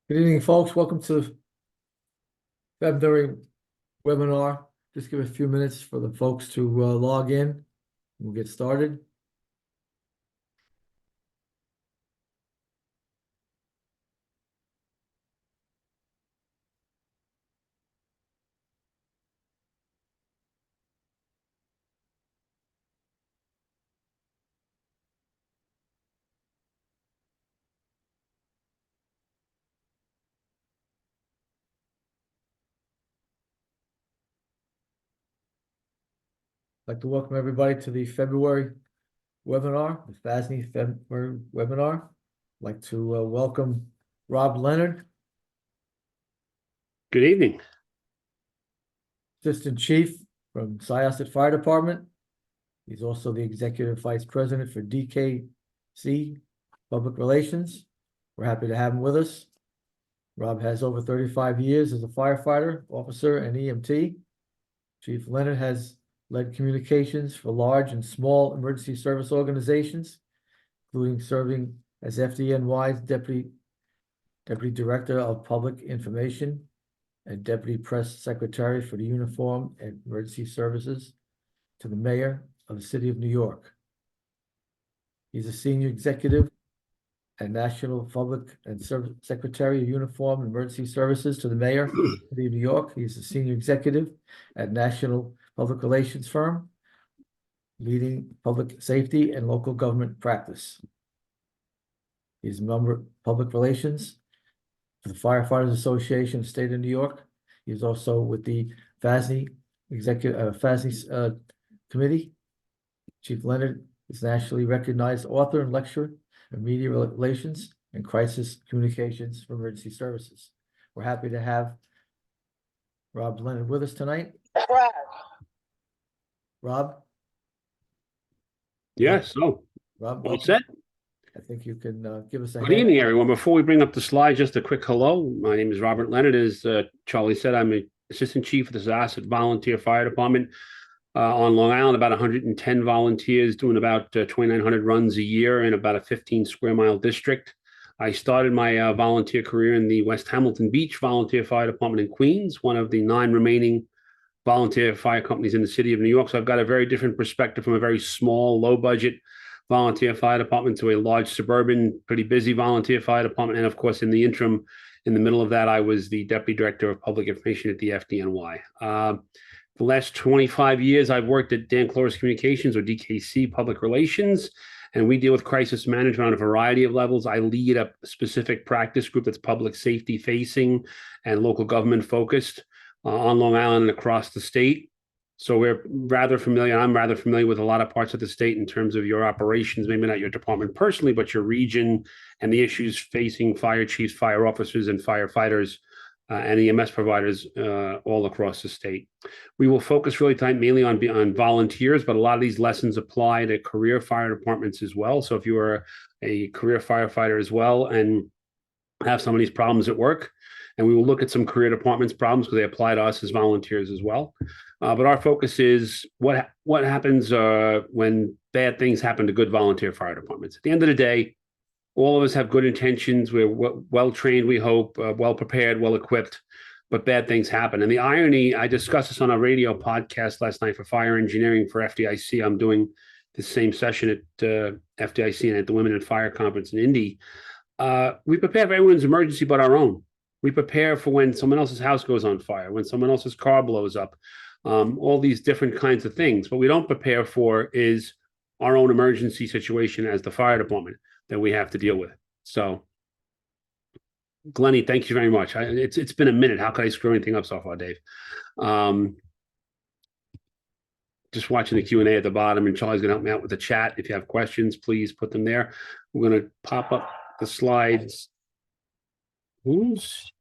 Good evening, folks. Welcome to February webinar. Just give a few minutes for the folks to log in. We'll get started. I'd like to welcome everybody to the February webinar, the FASNY February webinar. I'd like to welcome Rob Leonard, Good evening. Assistant Chief from Syosset Fire Department. He's also the Executive Vice President for DKC Public Relations. We're happy to have him with us. Rob has over 35 years as a firefighter, officer, and EMT. Chief Leonard has led communications for large and small emergency service organizations, including serving as FDNY's Deputy Director of Public Information and Deputy Press Secretary for the Uniform and Emergency Services to the Mayor of the City of New York. He's a senior executive and National Public and Secretary of Uniform and Emergency Services to the Mayor of the City of New York. He's a senior executive at National Public Relations firm, leading public safety and local government practice. He's a member of public relations for the Firefighters Association of the State of New York. He's also with the FASNY committee. Chief Leonard is nationally recognized author and lecturer in media relations and crisis communications for emergency services. We're happy to have Rob Leonard with us tonight. Rob? Yes, so Rob, all welcome. set. I think you can give us a Good hand. evening, everyone. Before we bring up the slides, just a quick hello. My name is Robert Leonard. As Charlie said, I'm an assistant chief of the Syosset Volunteer Fire Department on Long Island. About 110 volunteers doing about 2,900 runs a year in about a 15 square mile district. I started my volunteer career in the West Hamilton Beach Volunteer Fire Department in Queens, one of the 9 remaining volunteer fire companies in the city of New York. So I've got a very different perspective from a very small, low budget volunteer fire department to a large suburban, pretty busy volunteer fire department. And of course, in the interim, in the middle of that, I was the Deputy Director of Public Information at the FDNY. The last 25 years, I've worked at Dan Cloris Communications, or DKC Public Relations, and we deal with crisis management on a variety of levels. I lead a specific practice group that's public safety facing and local government focused on Long Island and across the state. So I'm rather familiar with a lot of parts of the state in terms of your operations, maybe not your department personally, but your region and the issues facing fire chiefs, fire officers, and firefighters and EMS providers all across the state. We will focus really tonight mainly on volunteers, but a lot of these lessons apply to career fire departments as well. So if you are a career firefighter as well and have some of these problems at work, and we will look at some career departments problems because they apply to us as volunteers as well. But our focus is what happens when bad things happen to good volunteer fire departments. At the end of the day, all of us have good intentions. We're well trained, we hope, well prepared, well equipped, but bad things happen. And the irony, I discussed this on a radio podcast last night for fire engineering for FDIC. I'm doing the same session at FDIC and at the Women in Fire Conference in Indy. We prepare for everyone's emergency but our own. We prepare for when someone else's house goes on fire, when someone else's car blows up, all these different kinds of things. What we don't prepare for is our own emergency situation as the fire department that we have to deal with. So, Glennie, thank you very much. It's been a minute. How could I screw anything up so far, Dave? Just watching the Q&A at the bottom, and Charlie's going to help me out with the chat. If you have questions, please put them there. We're going to pop up the slides. Who's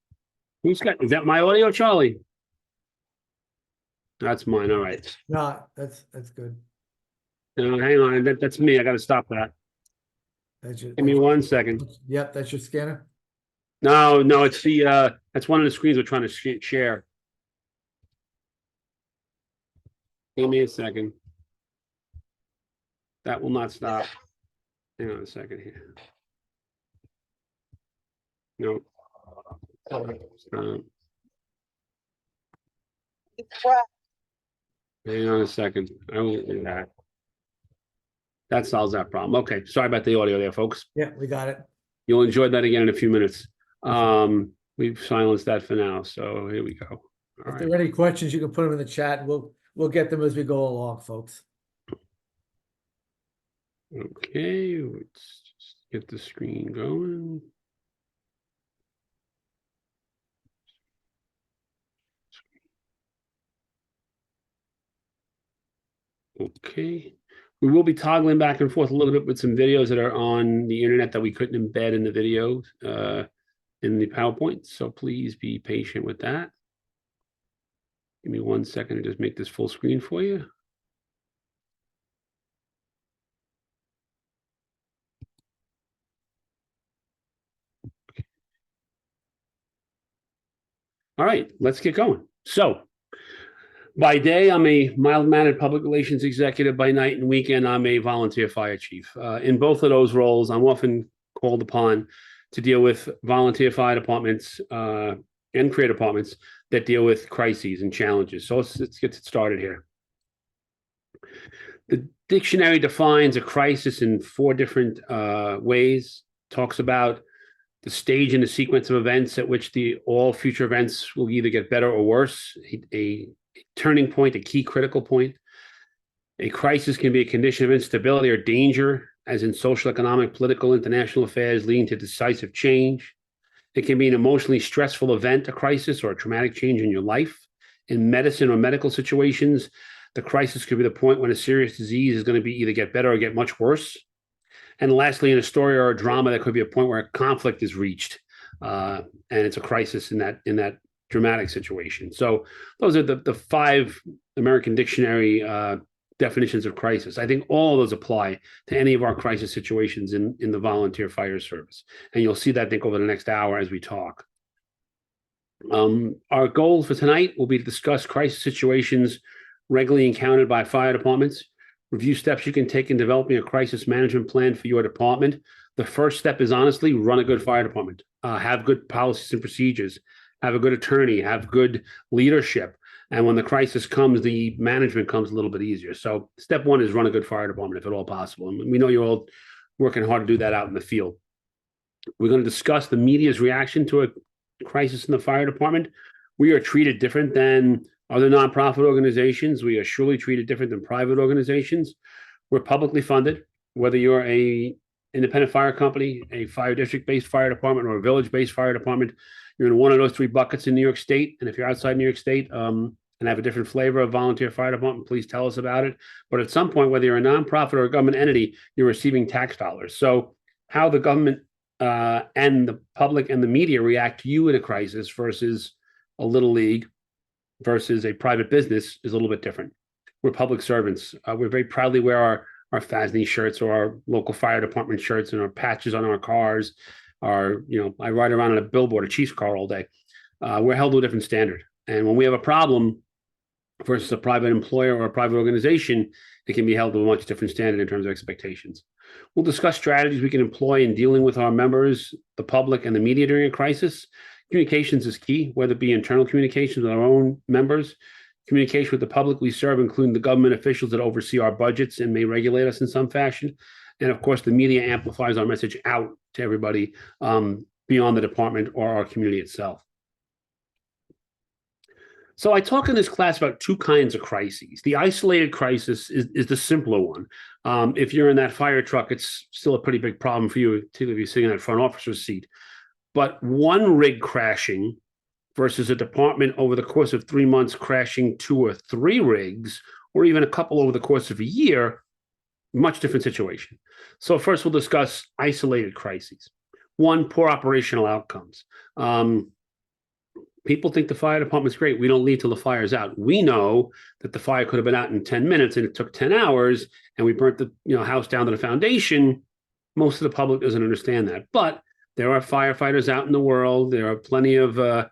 got, is that my audio, Charlie? That's mine. All right. No, that's good. Hang on. That's me. I got to stop that. Give me 1 second. Yep, that's your scanner. No, it's that's one of the screens we're trying to share. Give me a second. That will not stop. Hang on a second here. No. Hang on a second. I will do that. That solves that problem. Okay, sorry about the audio there, folks. Yeah, we got it. You'll enjoy that again in a few minutes. We've silenced that for now, so here we go. All If right. there are any questions, you can put them in the chat. We'll get them as we go along, folks. Okay, let's just get the screen going. Okay. We will be toggling back and forth a little bit with some videos that are on the internet that we couldn't embed in the video in the PowerPoint. So please be patient with that. Give me 1 second to just make this full screen for you. All right, let's get going. So by day, I'm a mild-mannered public relations executive. By night and weekend, I'm a volunteer fire chief. In both of those roles, I'm often called upon to deal with volunteer fire departments and career departments that deal with crises and challenges. So let's get started here. The dictionary defines a crisis in 4 different ways. Talks about the stage and the sequence of events at which all future events will either get better or worse, a turning point, a key critical point. A crisis can be a condition of instability or danger, as in social, economic, political, international affairs, leading to decisive change. It can be an emotionally stressful event, a crisis, or a traumatic change in your life. In medicine or medical situations, the crisis could be the point when a serious disease is going to be either get better or get much worse. And lastly, in a story or a drama, there could be a point where a conflict is reached, and it's a crisis in that dramatic situation. So those are the 5 American Dictionary definitions of crisis. I think all of those apply to any of our crisis situations in the volunteer fire service. And you'll see that, I think, over the next hour as we talk. Our goal for tonight will be to discuss crisis situations regularly encountered by fire departments, review steps you can take in developing a crisis management plan for your department. The first step is honestly run a good fire department, have good policies and procedures, have a good attorney, have good leadership. And when the crisis comes, the management comes a little bit easier. So step 1 is run a good fire department if at all possible. And we know you're all working hard to do that out in the field. We're going to discuss the media's reaction to a crisis in the fire department. We are treated different than other nonprofit organizations. We are surely treated different than private organizations. We're publicly funded, whether you're a independent fire company, a fire district-based fire department, or a village-based fire department. You're in one of those 3 buckets in New York State. And if you're outside New York State and have a different flavor of volunteer fire department, please tell us about it. But at some point, whether you're a nonprofit or a government entity, you're receiving tax dollars. So how the government and the public and the media react to you in a crisis versus a little league versus a private business is a little bit different. We're public servants. We very proudly wear our FASNY shirts or our local fire department shirts and our patches on our cars. I ride around on a billboard, a Chiefs car all day. We're held to a different standard. And when we have a problem versus a private employer or a private organization, it can be held to a much different standard in terms of expectations. We'll discuss strategies we can employ in dealing with our members, the public, and the media during a crisis. Communications is key, whether it be internal communications with our own members, communication with the public we serve, including the government officials that oversee our budgets and may regulate us in some fashion. And of course, the media amplifies our message out to everybody beyond the department or our community itself. So I talk in this class about 2 kinds of crises. The isolated crisis is the simpler one. If you're in that fire truck, it's still a pretty big problem for you, particularly if you're sitting in that front officer's seat. But one rig crashing versus a department over the course of 3 months crashing 2 or 3 rigs, or even a couple over the course of a year, much different situation. So first we'll discuss isolated crises. 1, poor operational outcomes. People think the fire department's great. We don't leave till the fire's out. We know that the fire could have been out in 10 minutes and it took 10 hours and we burnt the house down to the foundation. Most of the public doesn't understand that. But there are firefighters out in the world. There are plenty of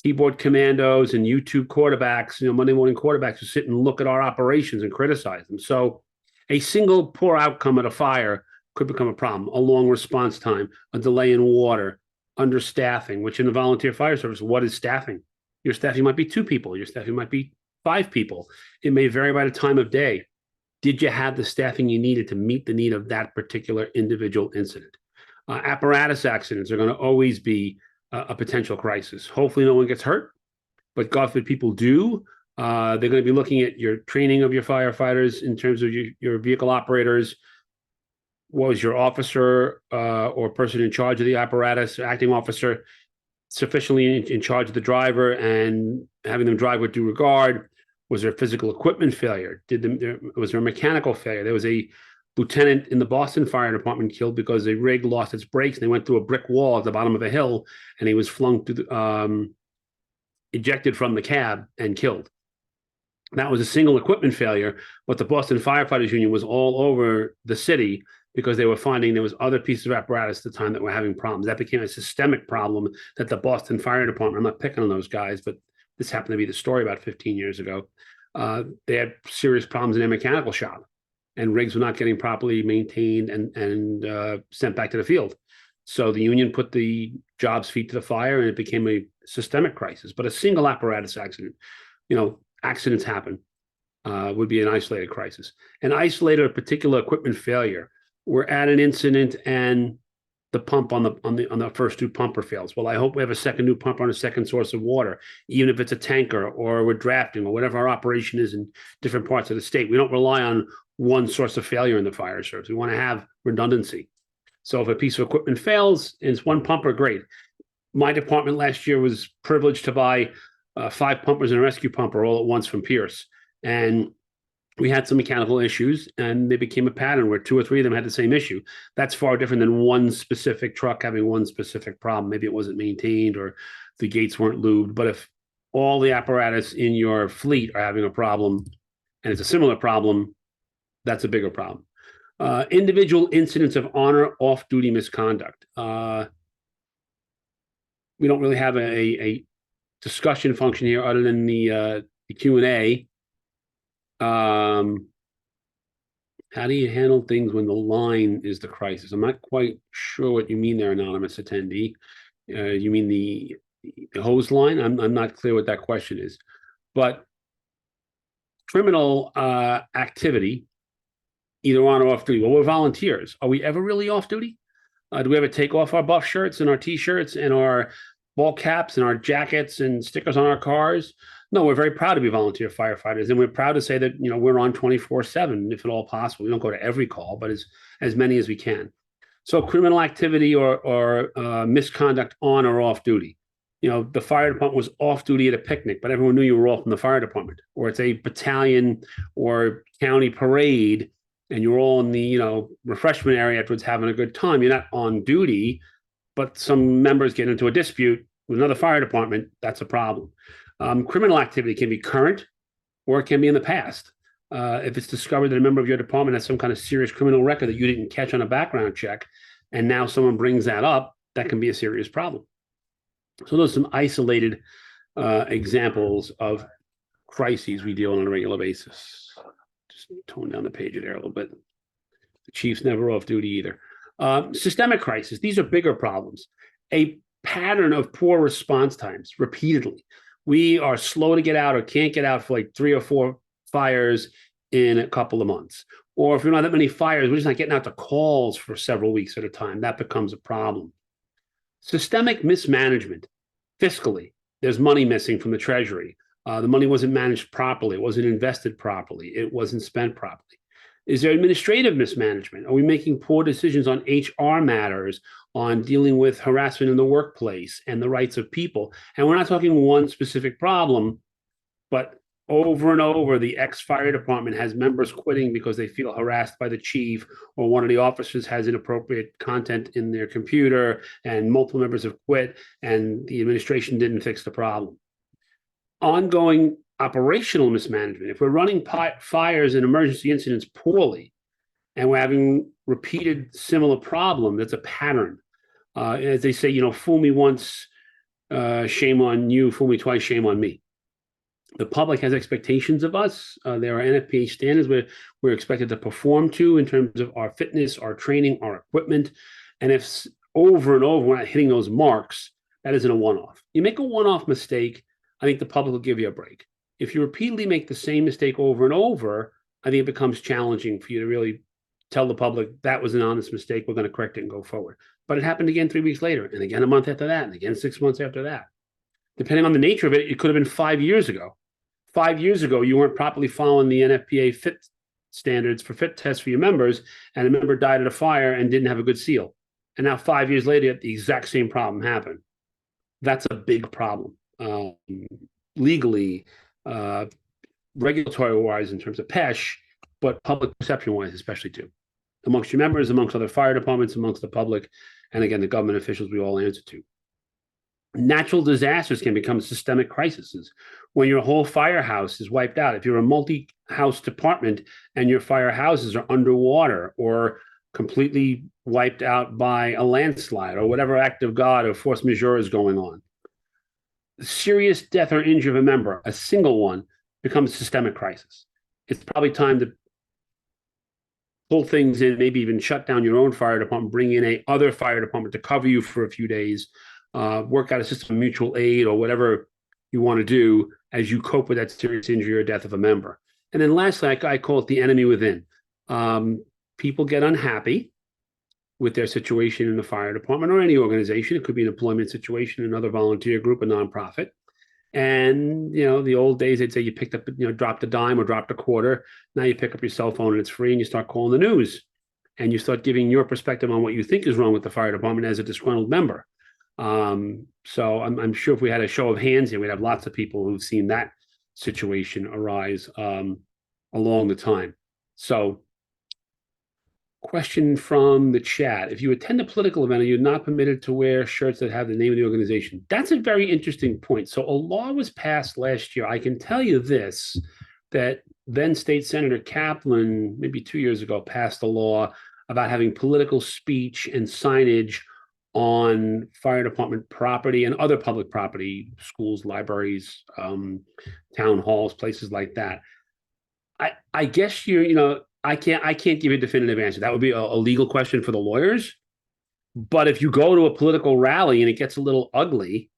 keyboard commandos and YouTube quarterbacks, Monday morning quarterbacks who sit and look at our operations and criticize them. So a single poor outcome at a fire could become a problem. A long response time, a delay in water, understaffing, which in the volunteer fire service, what is staffing? Your staffing might be 2 people. Your staffing might be 5 people. It may vary by the time of day. Did you have the staffing you needed to meet the need of that particular individual incident? Apparatus accidents are going to always be a potential crisis. Hopefully no one gets hurt, but God forbid people do. They're going to be looking at your training of your firefighters in terms of your vehicle operators. Was your officer or person in charge of the apparatus, acting officer, sufficiently in charge of the driver and having them drive with due regard? Was there physical equipment failure? Was there a mechanical failure? There was a lieutenant in the Boston Fire Department killed because a rig lost its brakes and they went through a brick wall at the bottom of a hill, and he was flung to ejected from the cab and killed. That was a single equipment failure, but the Boston Firefighters Union was all over the city because they were finding there was other pieces of apparatus at the time that were having problems. That became a systemic problem that the Boston Fire Department, I'm not picking on those guys, but this happened to be the story about 15 years ago. They had serious problems in their mechanical shop, and rigs were not getting properly maintained and sent back to the field. So the union put the job's feet to the fire, and it became a systemic crisis. But a single apparatus accident, accidents happen, would be an isolated crisis. An isolated or particular equipment failure. We're at an incident and the pump on the first 2 pumper fails. Well, I hope we have a second new pumper on a second source of water, even if it's a tanker or we're drafting or whatever our operation is in different parts of the state. We don't rely on one source of failure in the fire service. We want to have redundancy. So if a piece of equipment fails and it's one pumper, great. My department last year was privileged to buy 5 pumpers and a rescue pumper all at once from Pierce. And we had some mechanical issues, and they became a pattern where 2 or 3 of them had the same issue. That's far different than one specific truck having one specific problem. Maybe it wasn't maintained or the gates weren't lubed. But if all the apparatus in your fleet are having a problem and it's a similar problem, that's a bigger problem. Individual incidents of honor off-duty misconduct. We don't really have a discussion function here other than the Q&A. How do you handle things when the line is the crisis? I'm not quite sure what you mean there, anonymous attendee. You mean the hose line? I'm not clear what that question is. But criminal activity, either on or off duty. Well, we're volunteers. Are we ever really off duty? Do we ever take off our buff shirts and our T-shirts and our ball caps and our jackets and stickers on our cars? No, we're very proud to be volunteer firefighters, and we're proud to say that we're on 24/7 if at all possible. We don't go to every call, but as many as we can. So criminal activity or misconduct on or off duty. The fire department was off duty at a picnic, but everyone knew you were off in the fire department. Or it's a battalion or county parade, and you're all in the refreshment area afterwards having a good time. You're not on duty, but some members get into a dispute with another fire department. That's a problem. Criminal activity can be current or it can be in the past. If it's discovered that a member of your department has some kind of serious criminal record that you didn't catch on a background check, and now someone brings that up, that can be a serious problem. So those are some isolated examples of crises we deal with on a regular basis. Just tone down the page there a little bit. The chief's never off duty either. Systemic crisis. These are bigger problems. A pattern of poor response times repeatedly. We are slow to get out or can't get out for like 3 or 4 fires in a couple of months. Or if we don't have that many fires, we're just not getting out to calls for several weeks at a time. That becomes a problem. Systemic mismanagement. Fiscally, there's money missing from the Treasury. The money wasn't managed properly. It wasn't invested properly. It wasn't spent properly. Is there administrative mismanagement? Are we making poor decisions on HR matters, on dealing with harassment in the workplace and the rights of people? And we're not talking one specific problem, but over and over, the ex-fire department has members quitting because they feel harassed by the chief, or one of the officers has inappropriate content in their computer, and multiple members have quit, and the administration didn't fix the problem. Ongoing operational mismanagement. If we're running fires and emergency incidents poorly, and we're having repeated similar problem, that's a pattern. As they say, fool me once, shame on you, fool me twice, shame on me. The public has expectations of us. There are NFPA standards where we're expected to perform to in terms of our fitness, our training, our equipment. And if over and over, we're not hitting those marks, that isn't a one-off. You make a one-off mistake, I think the public will give you a break. If you repeatedly make the same mistake over and over, I think it becomes challenging for you to really tell the public that was an honest mistake, we're going to correct it and go forward. But it happened again 3 weeks later, and again a month after that, and again 6 months after that. Depending on the nature of it, it could have been 5 years ago. 5 years ago, you weren't properly following the NFPA fit standards for fit tests for your members, and a member died at a fire and didn't have a good seal. And now 5 years later, the exact same problem happened. That's a big problem. Legally, regulatory-wise in terms of PESH, but public perception-wise especially too. Amongst your members, amongst other fire departments, amongst the public, and again, the government officials we all answer to. Natural disasters can become systemic crises when your whole firehouse is wiped out. If you're a multi-house department and your firehouses are underwater or completely wiped out by a landslide or whatever act of God or force majeure is going on. Serious death or injury of a member, a single one, becomes a systemic crisis. It's probably time to pull things in, maybe even shut down your own fire department, bring in a other fire department to cover you for a few days, work out a system of mutual aid or whatever you want to do as you cope with that serious injury or death of a member. And then lastly, I call it the enemy within. People get unhappy with their situation in the fire department or any organization. It could be an employment situation, another volunteer group, a nonprofit. And, the old days, they'd say you picked up, dropped a dime or dropped a quarter. Now you pick up your cell phone and it's free and you start calling the news and you start giving your perspective on what you think is wrong with the fire department as a disgruntled member. So I'm sure if we had a show of hands here, we'd have lots of people who've seen that situation arise along the time. So question from the chat. If you attend a political event, are you not permitted to wear shirts that have the name of the organization? That's a very interesting point. So a law was passed last year. I can tell you this, that then State Senator Kaplan, maybe 2 years ago, passed a law about having political speech and signage on fire department property and other public property, schools, libraries, town halls, places like that. I guess I can't give you a definitive answer. That would be a legal question for the lawyers. But if you go to a political rally and it gets a little ugly,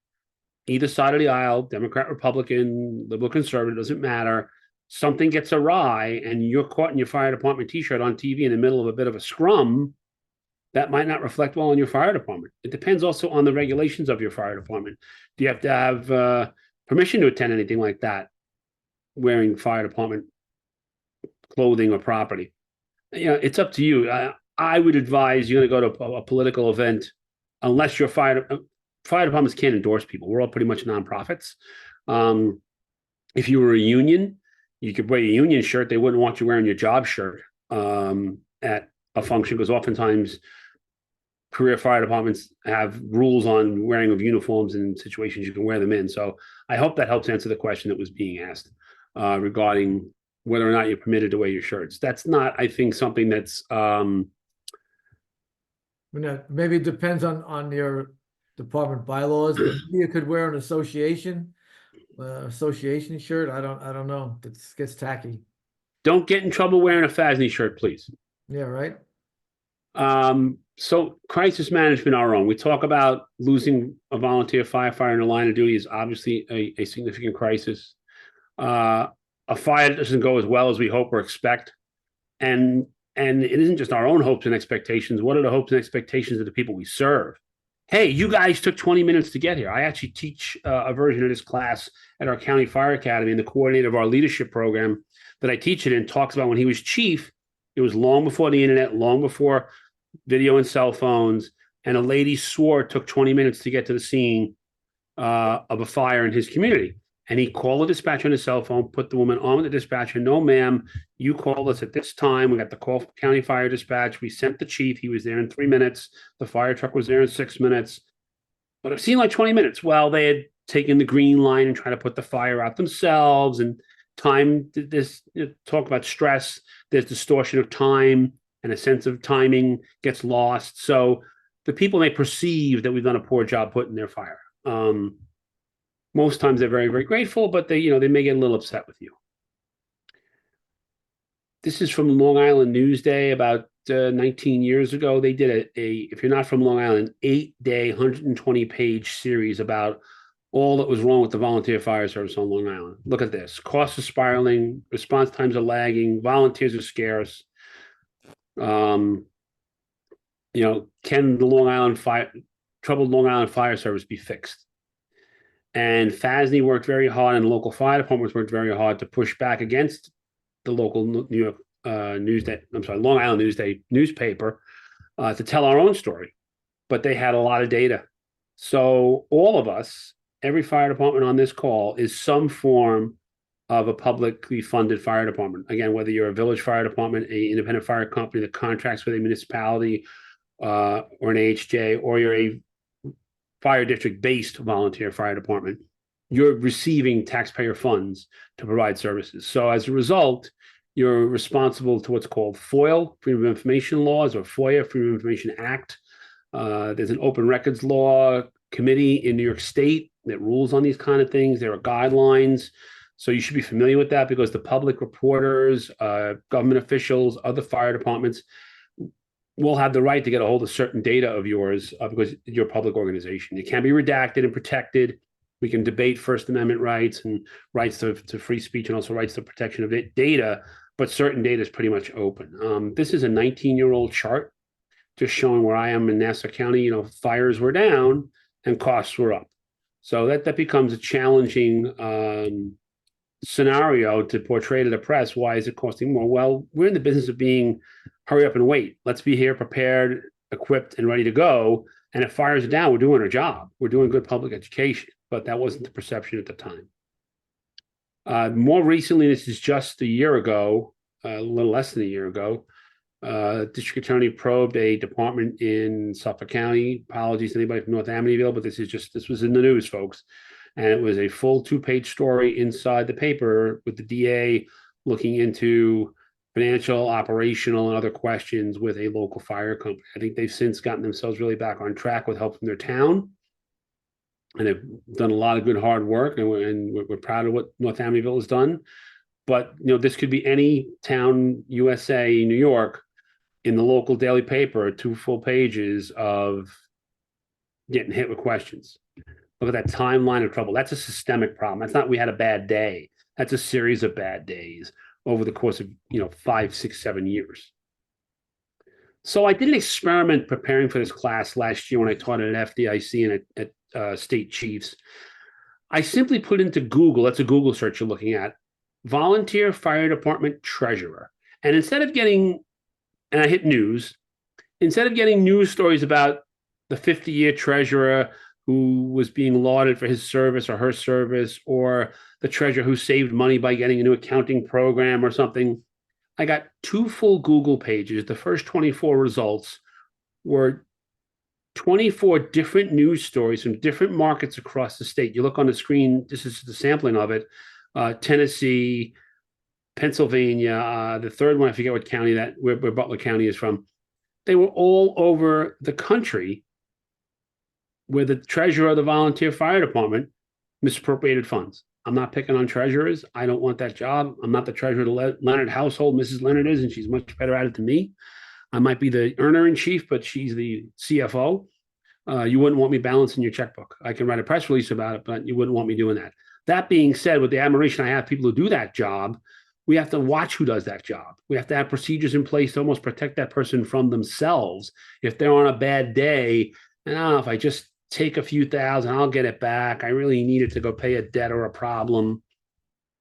either side of the aisle, Democrat, Republican, liberal, conservative, doesn't matter, something gets awry and you're caught in your fire department t-shirt on TV in the middle of a bit of a scrum, that might not reflect well on your fire department. It depends also on the regulations of your fire department. Do you have to have permission to attend anything like that, wearing fire department clothing or property? It's up to you. I would advise you're going to go to a political event, unless your fire departments can't endorse people. We're all pretty much nonprofits. If you were a union, you could wear a union shirt. They wouldn't want you wearing your job shirt at a function, because oftentimes career fire departments have rules on wearing of uniforms and situations you can wear them in. So I hope that helps answer the question that was being asked regarding whether or not you're permitted to wear your shirts. That's not, I think, something that's maybe it depends on your department bylaws. Maybe you could wear an association shirt. I don't know. It gets tacky. Don't get in trouble wearing a FASNY shirt, please. Yeah, right. So crisis management, our own. We talk about losing a volunteer firefighter in the line of duty is obviously a significant crisis. A fire doesn't go as well as we hope or expect. And it isn't just our own hopes and expectations. What are the hopes and expectations of the people we serve? Hey, you guys took 20 minutes to get here. I actually teach a version of this class at our county fire academy, and the coordinator of our leadership program that I teach it in talks about when he was chief. It was long before the internet, long before video and cell phones, and a lady swore it took 20 minutes to get to the scene of a fire in his community. And he called the dispatcher on his cell phone, put the woman on with the dispatcher. No, ma'am, you called us at this time. We got the call from county fire dispatch. We sent the chief. He was there in 3 minutes. The fire truck was there in 6 minutes. But it seemed like 20 minutes. Well, they had taken the green line and tried to put the fire out themselves. And time, this talk about stress, there's distortion of time, and a sense of timing gets lost. So the people may perceive that we've done a poor job putting their fire. Most times they're very, very grateful, but they may get a little upset with you. This is from Long Island Newsday about 19 years ago, they did if you're not from Long Island, 8-day, 120-page series about all that was wrong with the volunteer fire service on Long Island. Look at this. Costs are spiraling, response times are lagging, volunteers are scarce. Can the troubled Long Island fire service be fixed? And FASNY worked very hard, and local fire departments worked very hard to push back against the local New York Long Island Newsday newspaper to tell our own story. But they had a lot of data. So all of us, every fire department on this call, is some form of a publicly funded fire department. Again, whether you're a village fire department, a independent fire company that contracts with a municipality or an AHJ, or you're a fire district-based volunteer fire department, you're receiving taxpayer funds to provide services. So as a result, you're responsible to what's called FOIL, Freedom of Information Laws, or FOIA, Freedom of Information Act. There's an open records law committee in New York State that rules on these kind of things. There are guidelines. So you should be familiar with that, because the public, reporters, government officials, other fire departments will have the right to get a hold of certain data of yours because you're a public organization. It can be redacted and protected. We can debate First Amendment rights and rights to free speech, and also rights to protection of data, but certain data is pretty much open. This is a 19-year-old chart just showing where I am in Nassau County. Fires were down and costs were up. So that becomes a challenging scenario to portray to the press. Why is it costing more? Well, we're in the business of being hurry up and wait. Let's be here prepared, equipped, and ready to go. And if fires are down, we're doing our job. We're doing good public education. But that wasn't the perception at the time. More recently, this is just a year ago, a little less than a year ago, district attorney probed a department in Suffolk County. Apologies to anybody from North Amityville, but this was in the news, folks. And it was a full 2-page story inside the paper with the DA looking into financial, operational, and other questions with a local fire company. I think they've since gotten themselves really back on track with help from their town. And they've done a lot of good hard work, and we're proud of what North Amityville has done. But this could be any town, USA, New York, in the local daily paper, 2 full pages of getting hit with questions. Look at that timeline of trouble. That's a systemic problem. That's not we had a bad day. That's a series of bad days over the course of 5, 6, 7 years. So I did an experiment preparing for this class last year when I taught at FDIC and at State Chiefs. I simply put into Google, that's a Google search you're looking at, volunteer fire department treasurer. And instead of getting, and I hit news, instead of getting news stories about the 50-year treasurer who was being lauded for his service or her service, or the treasurer who saved money by getting a new accounting program or something, I got 2 full Google pages. The first 24 results were 24 different news stories from different markets across the state. You look on the screen, this is the sampling of it. Tennessee, Pennsylvania, the third one, I forget what county where Butler County is from. They were all over the country where the treasurer of the volunteer fire department misappropriated funds. I'm not picking on treasurers. I don't want that job. I'm not the treasurer of the Leonard household. Mrs. Leonard is, and she's much better at it than me. I might be the earner in chief, but she's the CFO. You wouldn't want me balancing your checkbook. I can write a press release about it, but you wouldn't want me doing that. That being said, with the admiration I have people who do that job, we have to watch who does that job. We have to have procedures in place to almost protect that person from themselves. If they're on a bad day, and I don't know, if I just take a few thousand, I'll get it back. I really need it to go pay a debt or a problem.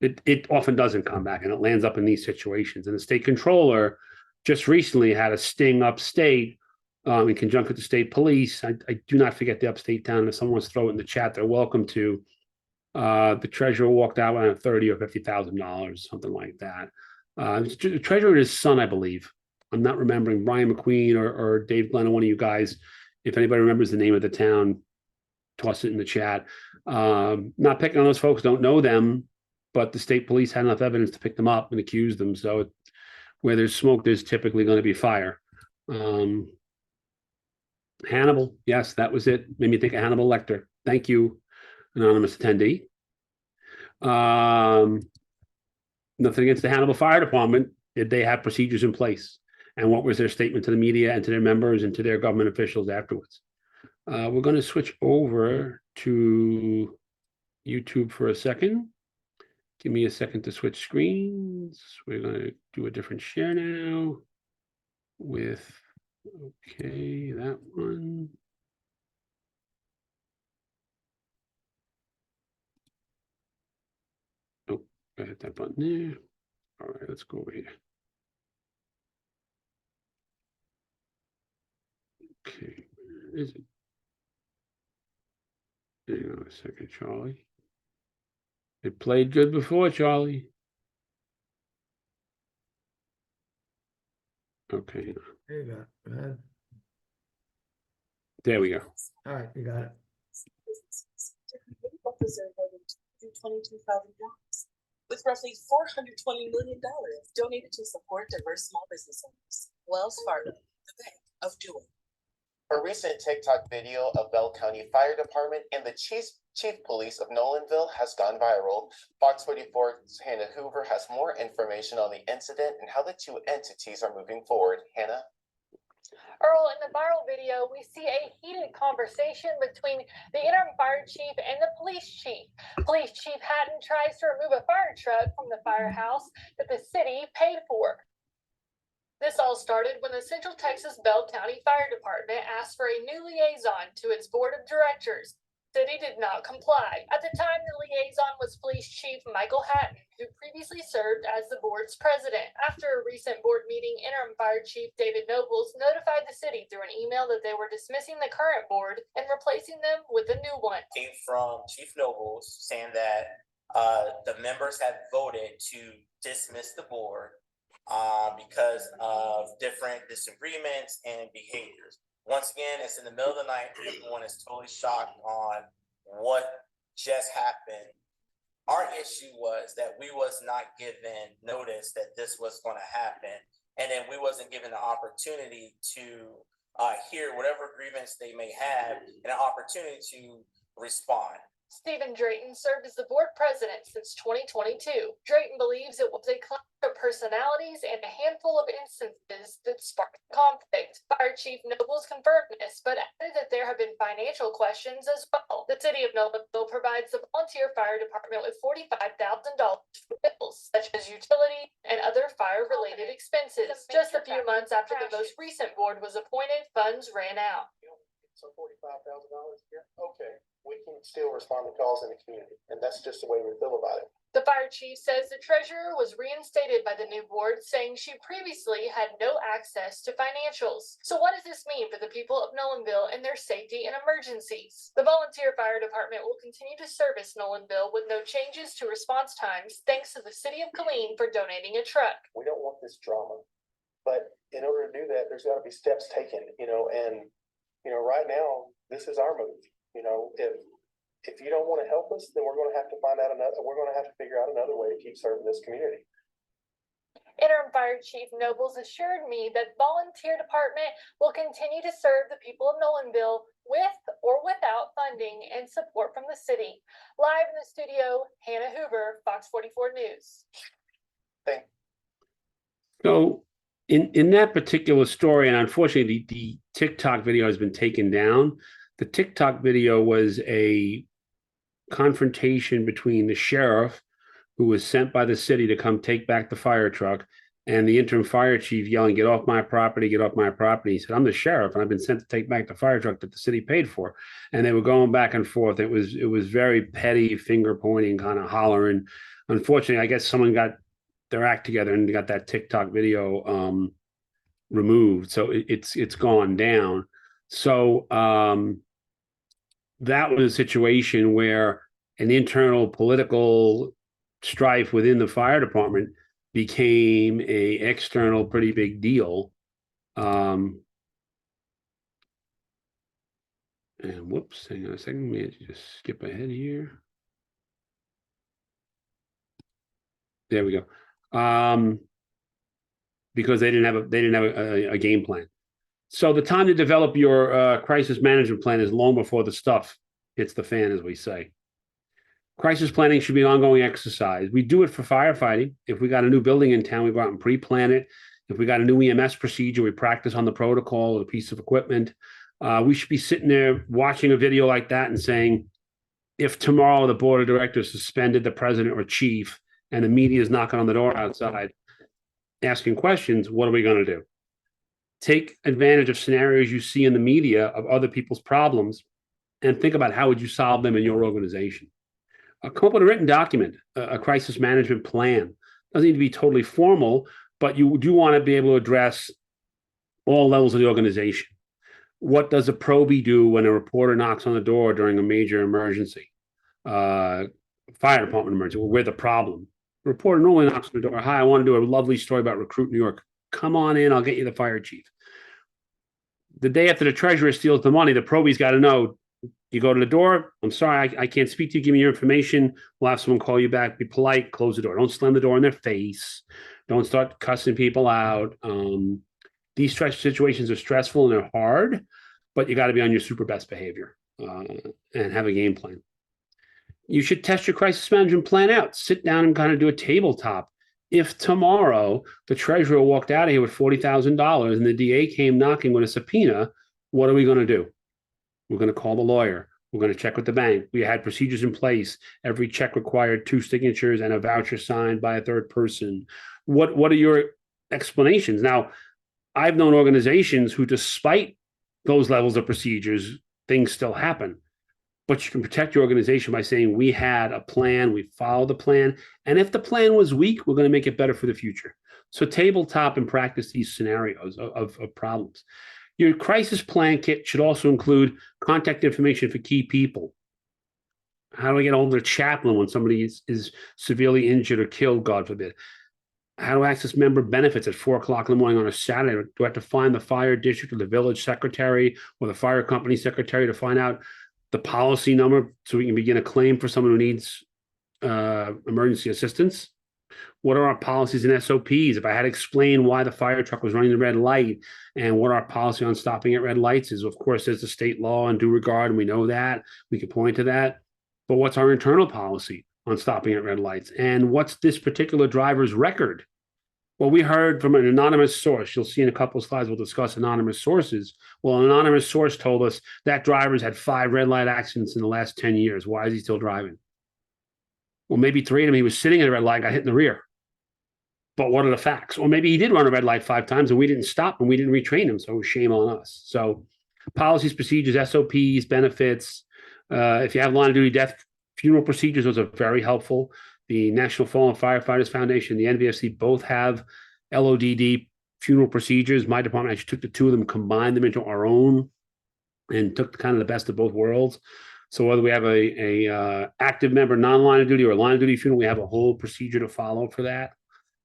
It often doesn't come back, and it lands up in these situations. And the state controller just recently had a sting upstate in conjunction with the state police. I do not forget the upstate town. If someone wants to throw it in the chat, they're welcome to. The treasurer walked out with $30,000 or $50,000, something like that. The treasurer and his son, I believe. I'm not remembering. Brian McQueen or Dave Glenn, or one of you guys. If anybody remembers the name of the town, toss it in the chat. Not picking on those folks, don't know them, but the state police had enough evidence to pick them up and accuse them. So where there's smoke, there's typically going to be fire. Hannibal, yes, that was it. Made me think of Hannibal Lecter. Thank you, anonymous attendee. Nothing against the Hannibal Fire Department. Did they have procedures in place? and what was their statement to the media and to their members and to their government officials afterwards. We're going to switch over to YouTube for a second. Give me a second to switch screens. We're going to do a different share now with, okay, that one. Oh, I hit that button there. All right, let's go over here. Okay, where is it? Hang on a second, Charlie. It played good before, Charlie. Okay, There you go. Go ahead. there we go. All right, you got it. $22,000 with roughly $420 million donated to support diverse small business owners. Wells Fargo, the bank of doing. A recent TikTok video of Bell County Fire Department and the chief police of Nolanville has gone viral. Fox 44's Hannah Hoover has more information on the incident and how the two entities are moving forward. Hannah? Earl, in the viral video, we see a heated conversation between the interim fire chief and the police chief. Police Chief Hatton tries to remove a fire truck from the firehouse that the city paid for. This all started when the Central Texas Bell County Fire Department asked for a new liaison to its board of directors. The city did not comply. At the time, the liaison was Police Chief Michael Hatton, who previously served as the board's president. After a recent board meeting, interim fire chief David Nobles notified the city through an email that they were dismissing the current board and replacing them with a new one. Came from Chief Nobles saying that the members had voted to dismiss the board because of different disagreements and behaviors. Once again, it's in the middle of the night. Everyone is totally shocked on what just happened. Our issue was that we was not given notice that this was going to happen. And then we wasn't given the opportunity to hear whatever grievance they may have and an opportunity to respond. Stephen Drayton served as the board president since 2022. Drayton believes it was a clash of personalities and a handful of instances that sparked conflict. Fire Chief Nobles confirmed this, but added that there have been financial questions as well. The city of Nolanville provides the volunteer fire department with $45,000 for bills, such as utility and other fire-related expenses. Just a few months after the most recent board was appointed, funds ran out. So $45,000 a year? Okay. We can still respond to calls in the community, and that's just the way we feel about it. The fire chief says the treasurer was reinstated by the new board, saying she previously had no access to financials. So what does this mean for the people of Nolanville and their safety in emergencies? The volunteer fire department will continue to service Nolanville with no changes to response times, thanks to the city of Killeen for donating a truck. We don't want this drama, but in order to do that, there's got to be steps taken, and right now, this is our move. If you don't want to help us, then we're going to have to figure out another way to keep serving this community. Interim Fire Chief Nobles assured me that volunteer department will continue to serve the people of Nolanville with or without funding and support from the city. Live in the studio, Hannah Hoover, Fox 44 News. So in that particular story, and unfortunately the TikTok video has been taken down. The TikTok video was a confrontation between the sheriff, who was sent by the city to come take back the fire truck, and the interim fire chief yelling, "Get off my property, get off my property." He said, "I'm the sheriff and I've been sent to take back the fire truck that the city paid for." And they were going back and forth. It was very petty, finger pointing, kind of hollering. Unfortunately, I guess someone got their act together and got that TikTok video removed. So it's gone down. So that was a situation where an internal political strife within the fire department became a external pretty big deal. And whoops, hang on a second. Let me just skip ahead here. There we go. Because they didn't have a game plan. So the time to develop your crisis management plan is long before the stuff hits the fan, as we say. Crisis planning should be an ongoing exercise. We do it for firefighting. If we got a new building in town, we go out and pre-plan it If we got a new EMS procedure, we practice on the protocol or a piece of equipment. We should be sitting there watching a video like that and saying, if tomorrow the board of directors suspended the president or chief and the media is knocking on the door outside asking questions, what are we going to do? Take advantage of scenarios you see in the media of other people's problems and think about how would you solve them in your organization. Come up with a written document, a crisis management plan. Doesn't need to be totally formal, but you do want to be able to address all levels of the organization. What does a probie do when a reporter knocks on the door during a major emergency? Fire department emergency, well, we're the problem. The reporter normally knocks on the door. Hi, I want to do a lovely story about Recruit New York. Come on in, I'll get you the fire chief. The day after the treasurer steals the money, the probie's got to know, you go to the door, I'm sorry, I can't speak to you, give me your information. We'll have someone call you back, be polite, close the door. Don't slam the door in their face. Don't start cussing people out. These situations are stressful and they're hard, but you got to be on your super best behavior and have a game plan. You should test your crisis management plan out. Sit down and kind of do a tabletop. If tomorrow the treasurer walked out of here with $40,000 and the DA came knocking with a subpoena, what are we going to do? We're going to call the lawyer. We're going to check with the bank. We had procedures in place. Every check required 2 signatures and a voucher signed by a third person. What are your explanations? Now, I've known organizations who, despite those levels of procedures, things still happen. But you can protect your organization by saying, we had a plan, we followed the plan. And if the plan was weak, we're going to make it better for the future. So tabletop and practice these scenarios of problems. Your crisis plan kit should also include contact information for key people. How do I get hold of the chaplain when somebody is severely injured or killed, God forbid? How do I access member benefits at 4 o'clock in the morning on a Saturday? Do I have to find the fire district or the village secretary or the fire company secretary to find out the policy number so we can begin a claim for someone who needs emergency assistance? What are our policies and SOPs? If I had to explain why the fire truck was running the red light and what our policy on stopping at red lights is, of course, there's a state law in due regard, and we know that. We can point to that. But what's our internal policy on stopping at red lights? And what's this particular driver's record? Well, we heard from an anonymous source. You'll see in a couple of slides, we'll discuss anonymous sources. Well, an anonymous source told us that driver's had 5 red light accidents in the last 10 years. Why is he still driving? Well, maybe 3 of them, he was sitting at a red light, got hit in the rear. But what are the facts? Or maybe he did run a red light 5 times and we didn't stop and we didn't retrain him. So shame on us. So policies, procedures, SOPs, benefits. If you have line of duty death, funeral procedures, those are very helpful. The National Fallen Firefighters Foundation, the NVFC, both have LODD funeral procedures. My department actually took the 2 of them, combined them into our own, and took kind of the best of both worlds. So whether we have a active member, non-line of duty, or line of duty funeral, we have a whole procedure to follow for that.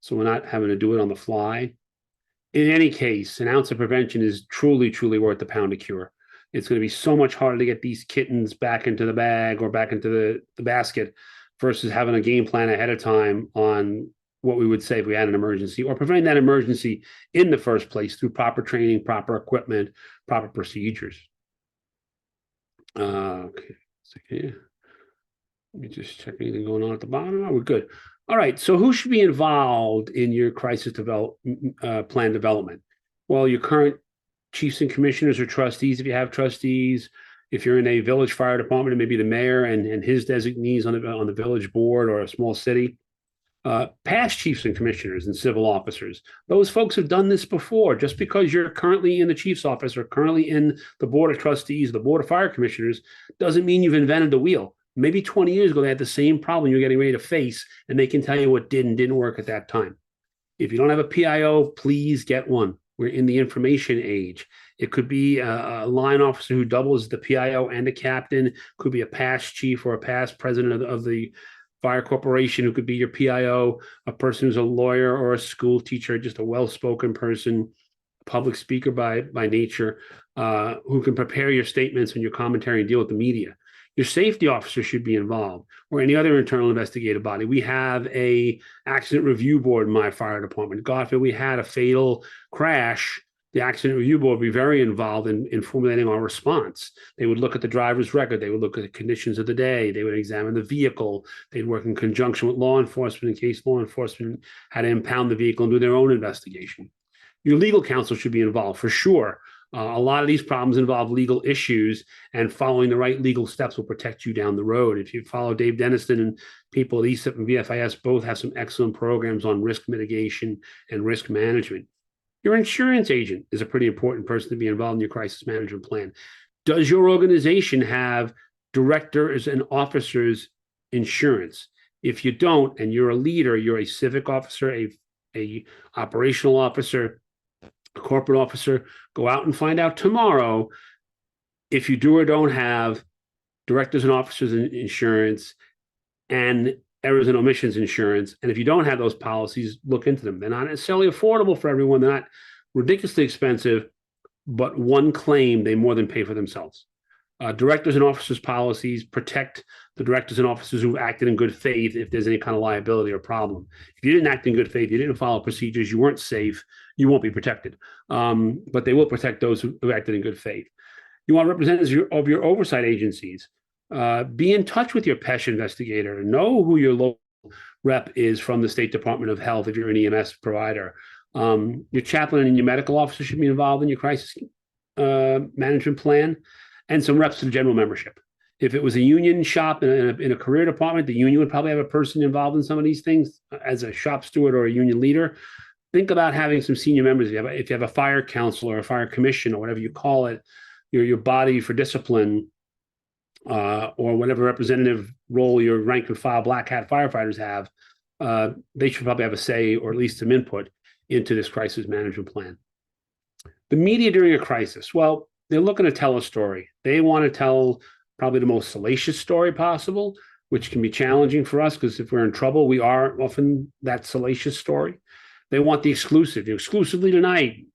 So we're not having to do it on the fly. In any case, an ounce of prevention is truly, truly worth the pound of cure. It's going to be so much harder to get these kittens back into the bag or back into the basket versus having a game plan ahead of time on what we would say if we had an emergency, or preventing that emergency in the first place through proper training, proper equipment, proper procedures. Okay. Let me just check anything going on at the bottom. Oh, we're good. All right. So who should be involved in your crisis plan development? Well, your current chiefs and commissioners or trustees, if you have trustees. If you're in a village fire department, it may be the mayor and his designees on the village board or a small city. Past chiefs and commissioners and civil officers. Those folks have done this before. Just because you're currently in the chief's office or currently in the board of trustees, the board of fire commissioners, doesn't mean you've invented the wheel. Maybe 20 years ago, they had the same problem you're getting ready to face, and they can tell you what did and didn't work at that time. If you don't have a PIO, please get one. We're in the information age. It could be a line officer who doubles the PIO and a captain. Could be a past chief or a past president of the fire corporation who could be your PIO, a person who's a lawyer or a school teacher, just a well-spoken person, public speaker by nature, who can prepare your statements and your commentary and deal with the media. Your safety officer should be involved, or any other internal investigative body. We have a accident review board in my fire department. God forbid we had a fatal crash, the accident review board would be very involved in formulating our response. They would look at the driver's record. They would look at the conditions of the day. They would examine the vehicle. They'd work in conjunction with law enforcement in case law enforcement had to impound the vehicle and do their own investigation. Your legal counsel should be involved for sure. A lot of these problems involve legal issues, and following the right legal steps will protect you down the road. If you follow Dave Denniston and people at ESIP and VFIS, both have some excellent programs on risk mitigation and risk management. Your insurance agent is a pretty important person to be involved in your crisis management plan. Does your organization have directors and officers insurance? If you don't, and you're a leader, you're a civic officer, a operational officer, a corporate officer, go out and find out tomorrow if you do or don't have directors and officers insurance and errors and omissions insurance. And if you don't have those policies, look into them. They're not necessarily affordable for everyone. They're not ridiculously expensive, but one claim, they more than pay for themselves. Directors and officers policies protect the directors and officers who acted in good faith if there's any kind of liability or problem. If you didn't act in good faith, you didn't follow procedures, you weren't safe, you won't be protected. But they will protect those who acted in good faith. You want representatives of your oversight agencies. Be in touch with your PESH investigator. Know who your local rep is from the State Department of Health if you're an EMS provider. Your chaplain and your medical officer should be involved in your crisis management plan, and some reps to the general membership. If it was a union shop in a career department, the union would probably have a person involved in some of these things as a shop steward or a union leader. Think about having some senior members. If you have a fire council or a fire commission or whatever you call it, your body for discipline, or whatever representative role your rank and file black hat firefighters have, they should probably have a say or at least some input into this crisis management plan. The media during a crisis, well, they're looking to tell a story. They want to tell probably the most salacious story possible, which can be challenging for us because if we're in trouble, we are often that salacious story. They want the exclusive. Exclusively tonight,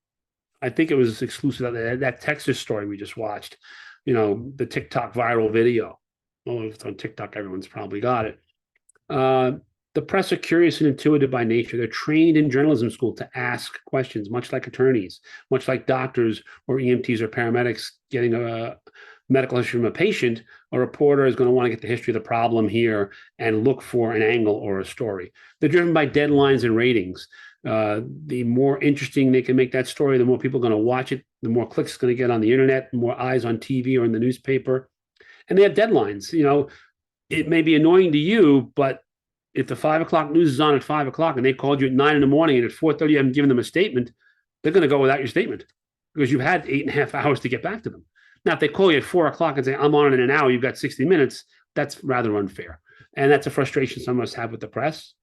I think it was exclusive, that Texas story we just watched, the TikTok viral video. Well, if it's on TikTok, everyone's probably got it. The press are curious and intuitive by nature. They're trained in journalism school to ask questions, much like attorneys, much like doctors or EMTs or paramedics getting a medical history from a patient. A reporter is going to want to get the history of the problem here and look for an angle or a story. They're driven by deadlines and ratings. The more interesting they can make that story, the more people are going to watch it, the more clicks it's going to get on the internet, the more eyes on TV or in the newspaper. And they have deadlines. It may be annoying to you, but if the 5 o'clock news is on at 5 o'clock and they called you at 9 in the morning and at 4:30 you haven't given them a statement, they're going to go without your statement because you've had 8.5 hours to get back to them. Now, if they call you at 4 o'clock and say, I'm on in an hour, you've got 60 minutes, that's rather unfair. And that's a frustration some of us have with the press.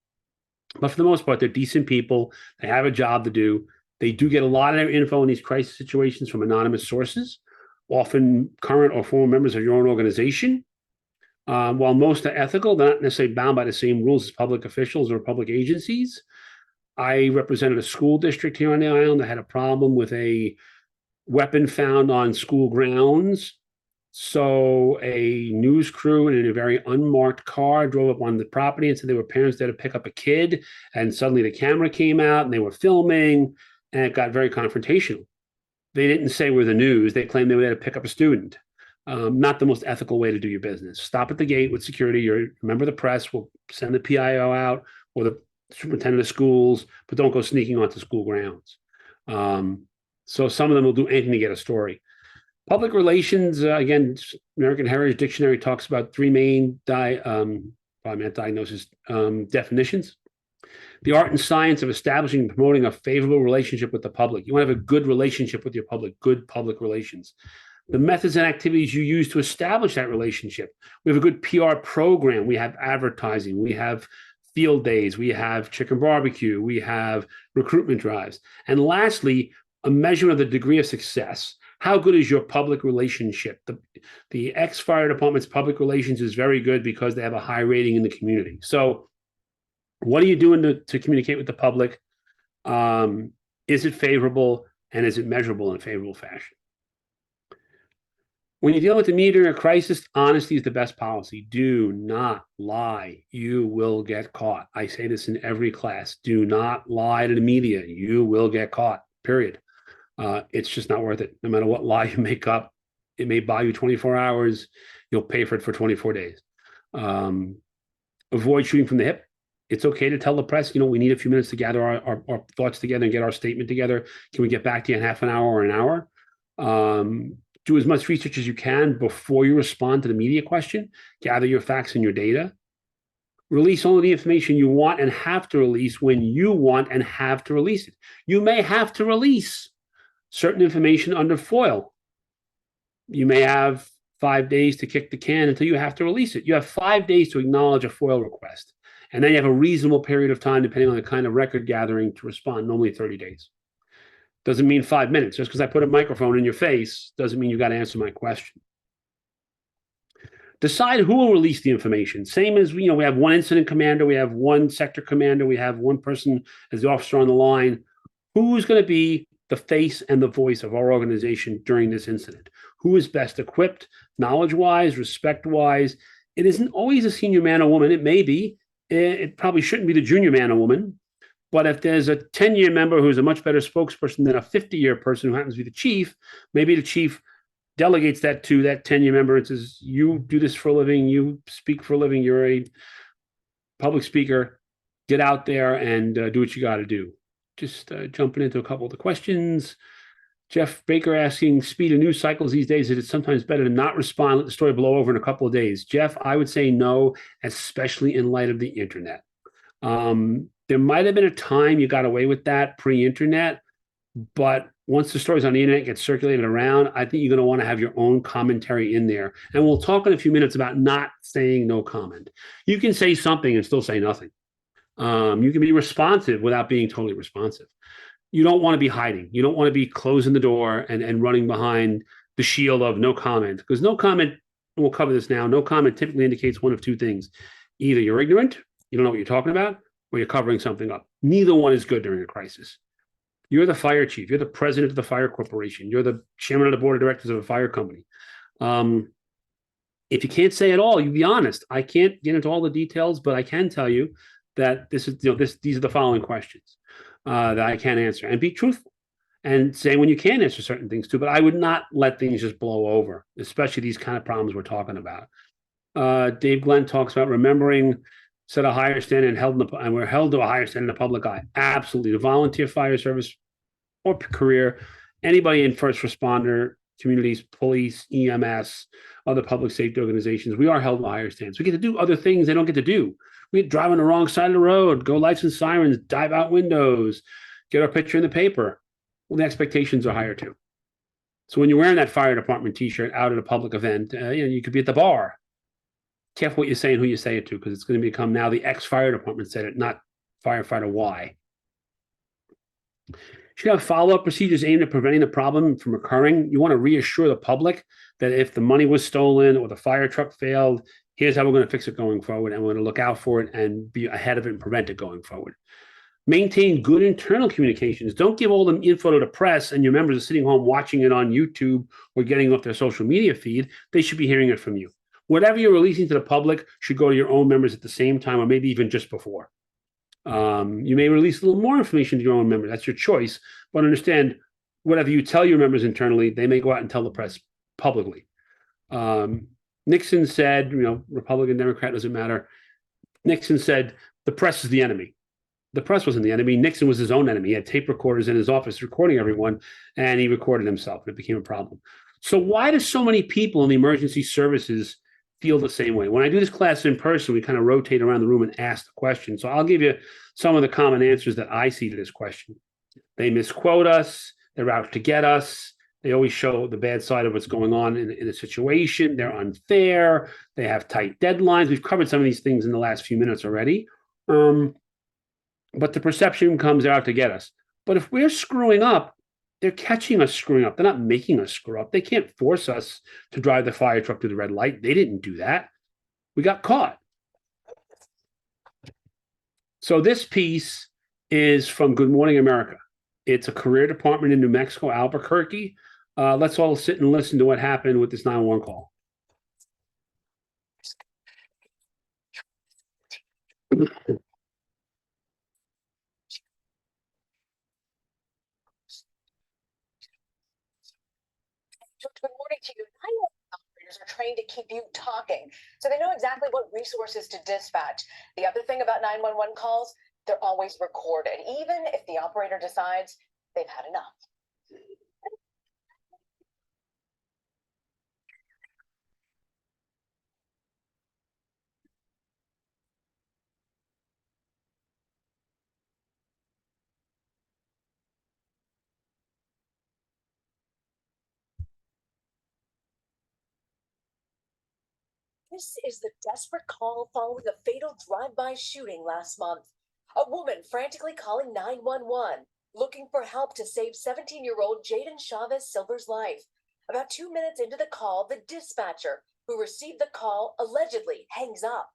But for the most part, they're decent people. They have a job to do. They do get a lot of their info in these crisis situations from anonymous sources, often current or former members of your own organization. While most are ethical, they're not necessarily bound by the same rules as public officials or public agencies. I represented a school district here on the island that had a problem with a weapon found on school grounds. So a news crew in a very unmarked car drove up on the property and said they were parents there to pick up a kid. And suddenly the camera came out and they were filming and it got very confrontational. They didn't say we're the news. They claimed they were there to pick up a student. Not the most ethical way to do your business. Stop at the gate with security. You're a member of the press. We'll send the PIO out or the superintendent of schools, but don't go sneaking onto school grounds. So some of them will do anything to get a story. Public relations, again, American Heritage Dictionary talks about three main definitions. The art and science of establishing and promoting a favorable relationship with the public. You want to have a good relationship with your public, good public relations. The methods and activities you use to establish that relationship. We have a good PR program. We have advertising. We have field days. We have chicken barbecue. We have recruitment drives. And lastly, a measurement of the degree of success. How good is your public relationship? The ex-fire department's public relations is very good because they have a high rating in the community. So what are you doing to communicate with the public? Is it favorable and is it measurable in a favorable fashion? When you deal with the media during a crisis, honesty is the best policy. Do not lie. You will get caught. I say this in every class. Do not lie to the media. You will get caught, period. It's just not worth it. No matter what lie you make up, it may buy you 24 hours. You'll pay for it for 24 days. Avoid shooting from the hip. It's okay to tell the press, we need a few minutes to gather our thoughts together and get our statement together. Can we get back to you in half an hour or an hour? Do as much research as you can before you respond to the media question. Gather your facts and your data. Release only the information you want and have to release when you want and have to release it. You may have to release certain information under FOIL. You may have 5 days to kick the can until you have to release it. You have 5 days to acknowledge a FOIL request. And then you have a reasonable period of time, depending on the kind of record gathering, to respond, normally 30 days. Doesn't mean 5 minutes. Just because I put a microphone in your face doesn't mean you got to answer my question. Decide who will release the information. Same as, we have one incident commander, we have one sector commander, we have one person as the officer on the line. Who's going to be the face and the voice of our organization during this incident? Who is best equipped, knowledge-wise, respect-wise? It isn't always a senior man or woman. It may be. It probably shouldn't be the junior man or woman. But if there's a 10-year member who's a much better spokesperson than a 50-year person who happens to be the chief, maybe the chief delegates that to that 10-year member and says, you do this for a living, you speak for a living, you're a public speaker, get out there and do what you got to do. Just jumping into a couple of the questions. Jeff Baker asking, speed of news cycles these days, is it sometimes better to not respond, let the story blow over in a couple of days? Jeff, I would say no, especially in light of the internet. There might have been a time you got away with that pre-internet, but once the stories on the internet get circulated around, I think you're going to want to have your own commentary in there. And we'll talk in a few minutes about not saying no comment. You can say something and still say nothing. You can be responsive without being totally responsive. You don't want to be hiding. You don't want to be closing the door and running behind the shield of no comment, because no comment, we'll cover this now, no comment typically indicates one of two things. Either you're ignorant, you don't know what you're talking about, or you're covering something up. Neither one is good during a crisis. You're the fire chief. You're the president of the fire corporation. You're the chairman of the board of directors of a fire company. If you can't say it all, you be honest. I can't get into all the details, but I can tell you that these are the following questions that I can answer, and be truthful and say when you can answer certain things too. But I would not let things just blow over, especially these kind of problems we're talking about. Dave Glenn talks about remembering, set a higher standard and we're held to a higher standard in the public eye. Absolutely. The volunteer fire service or career, anybody in first responder, communities, police, EMS, other public safety organizations, we are held to higher standards. We get to do other things they don't get to do. We drive on the wrong side of the road, go lights and sirens, dive out windows, get our picture in the paper. Well, the expectations are higher too. So when you're wearing that fire department t-shirt out at a public event, you could be at the bar. Careful what you say and who you say it to, because it's going to become now the ex-fire department said it, not firefighter Y. Should have follow-up procedures aimed at preventing the problem from occurring. You want to reassure the public that if the money was stolen or the fire truck failed, here's how we're going to fix it going forward, and we're going to look out for it and be ahead of it and prevent it going forward. Maintain good internal communications. Don't give all the info to the press and your members are sitting home watching it on YouTube or getting off their social media feed. They should be hearing it from you. Whatever you're releasing to the public should go to your own members at the same time, or maybe even just before. You may release a little more information to your own members. That's your choice. But understand, whatever you tell your members internally, they may go out and tell the press publicly. Nixon said, Republican, Democrat, doesn't matter. Nixon said, the press is the enemy. The press wasn't the enemy. Nixon was his own enemy. He had tape recorders in his office recording everyone, and he recorded himself, and it became a problem. So why do so many people in the emergency services feel the same way? When I do this class in person, we kind of rotate around the room and ask the question. So I'll give you some of the common answers that I see to this question. They misquote us. They're out to get us. They always show the bad side of what's going on in a situation. They're unfair. They have tight deadlines. We've covered some of these things in the last few minutes already. But the perception comes out to get us. But if we're screwing up, they're catching us screwing up. They're not making us screw up. They can't force us to drive the fire truck to the red light. They didn't do that. We got caught. So this piece is from Good Morning America. It's a career department in New Mexico, Albuquerque. Let's all sit and listen to what happened with this 911 call. Good morning to you. 911 operator firefighters are trained to keep you talking, so they know exactly what resources to dispatch. The other thing about 911 calls, they're always recorded, even if the operator decides they've had enough. This is the desperate call following a fatal drive-by shooting last month. A woman frantically calling 911, looking for help to save 17-year-old Jaden Chavez Silver's life. About 2 minutes into the call, the dispatcher who received the call allegedly hangs up.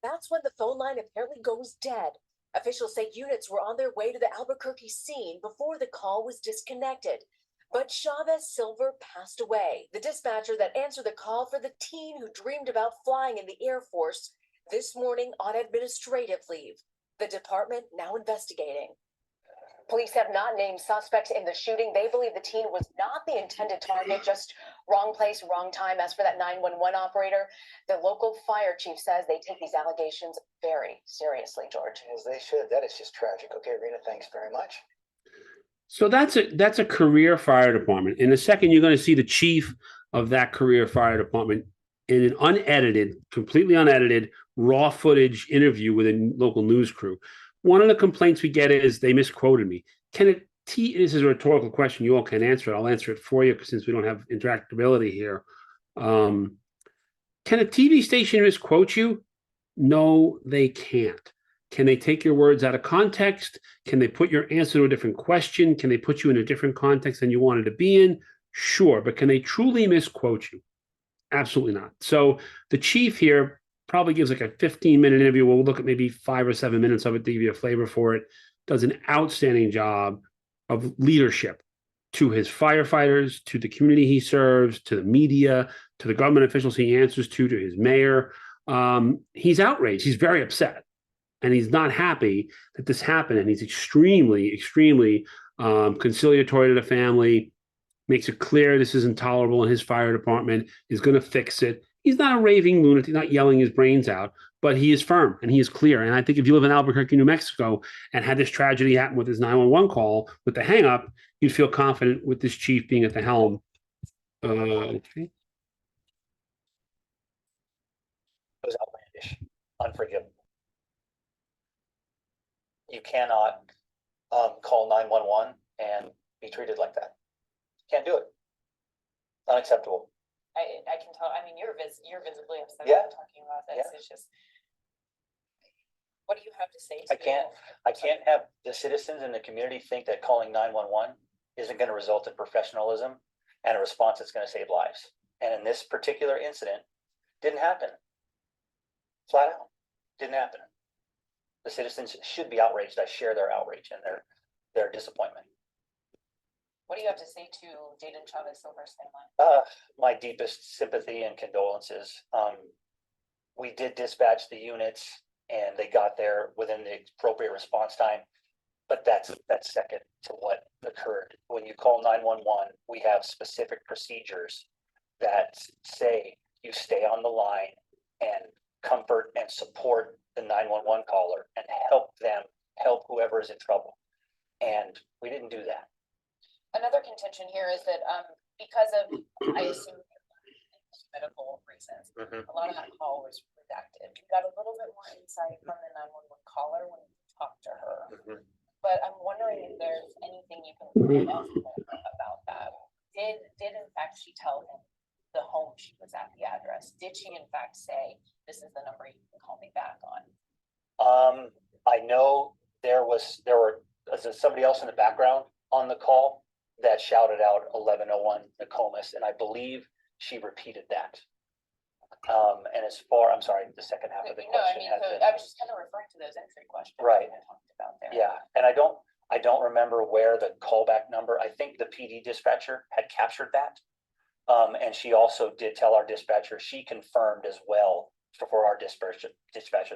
That's when the phone line apparently goes dead. Officials say units were on their way to the Albuquerque scene before the call was disconnected. But Chavez Silver passed away, the dispatcher that answered the call for the teen who dreamed about flying in the Air Force, this morning on administrative leave. The department now investigating. Police have not named suspects in the shooting. They believe the teen was not the intended target, just wrong place, wrong time. As for that 911 operator, the local fire chief says they take these allegations very seriously, George. As they should. That is just tragic. Okay, Rena, thanks very much. So that's a career fire department. In a second, you're going to see the chief of that career fire department in an unedited, completely unedited, raw footage interview with a local news crew. One of the complaints we get is they misquoted me. This is a rhetorical question. You all can answer it. I'll answer it for you since we don't have interactability here. Can a TV station misquote you? No, they can't. Can they take your words out of context? Can they put your answer to a different question? Can they put you in a different context than you wanted to be in? Sure, but can they truly misquote you? Absolutely not. So the chief here probably gives like a 15-minute interview. We'll look at maybe 5 or 7 minutes of it to give you a flavor for it. Does an outstanding job of leadership to his firefighters, to the community he serves, to the media, to the government officials he answers to his mayor. He's outraged. He's very upset. And he's not happy that this happened. And he's extremely, extremely conciliatory to the family, makes it clear this is intolerable, and his fire department is going to fix it. He's not a raving lunatic, not yelling his brains out, but he is firm and he is clear. And I think if you live in Albuquerque, New Mexico, and had this tragedy happen with his 911 call with the hang up, you'd feel confident with this chief being at the helm. Okay. It was outlandish, unforgivable. You cannot call 911 and be treated like that. Can't do it. Unacceptable. I can tell. I mean, you're visibly upset Yeah. about talking about this. Yeah. It's just, what do you have to say? I can't have the citizens in the community think that calling 911 isn't going to result in professionalism and a response that's going to save lives. And in this particular incident, didn't happen. Flat out, didn't happen. The citizens should be outraged. I share their outrage and their disappointment. What do you have to say to Jaden Chavez Silver's family? My deepest sympathy and condolences. We did dispatch the units and they got there within the appropriate response time, but that's second to what occurred. When you call 911, we have specific procedures that say you stay on the line and comfort and support the 911 caller and help whoever is in trouble. And we didn't do that. Another contention here is that because of, I assume, medical reasons, a lot of that call was redacted. We got a little bit more insight from the 911 caller when we talked to her. But I'm wondering if there's anything you can let us know about that. Did in fact she tell him the home she was at, the address? Did she in fact say, this is the number you can call me back on? I know there was somebody else in the background on the call that shouted out 1101 Nokomis, and I believe she repeated that. And I'm sorry, the second half of the question. I was just kind of referring to those entry questions. Right. I talked about there. Yeah, and I don't remember where the callback number. I think the PD dispatcher had captured that. And she also did tell our dispatcher, she confirmed as well for our dispatcher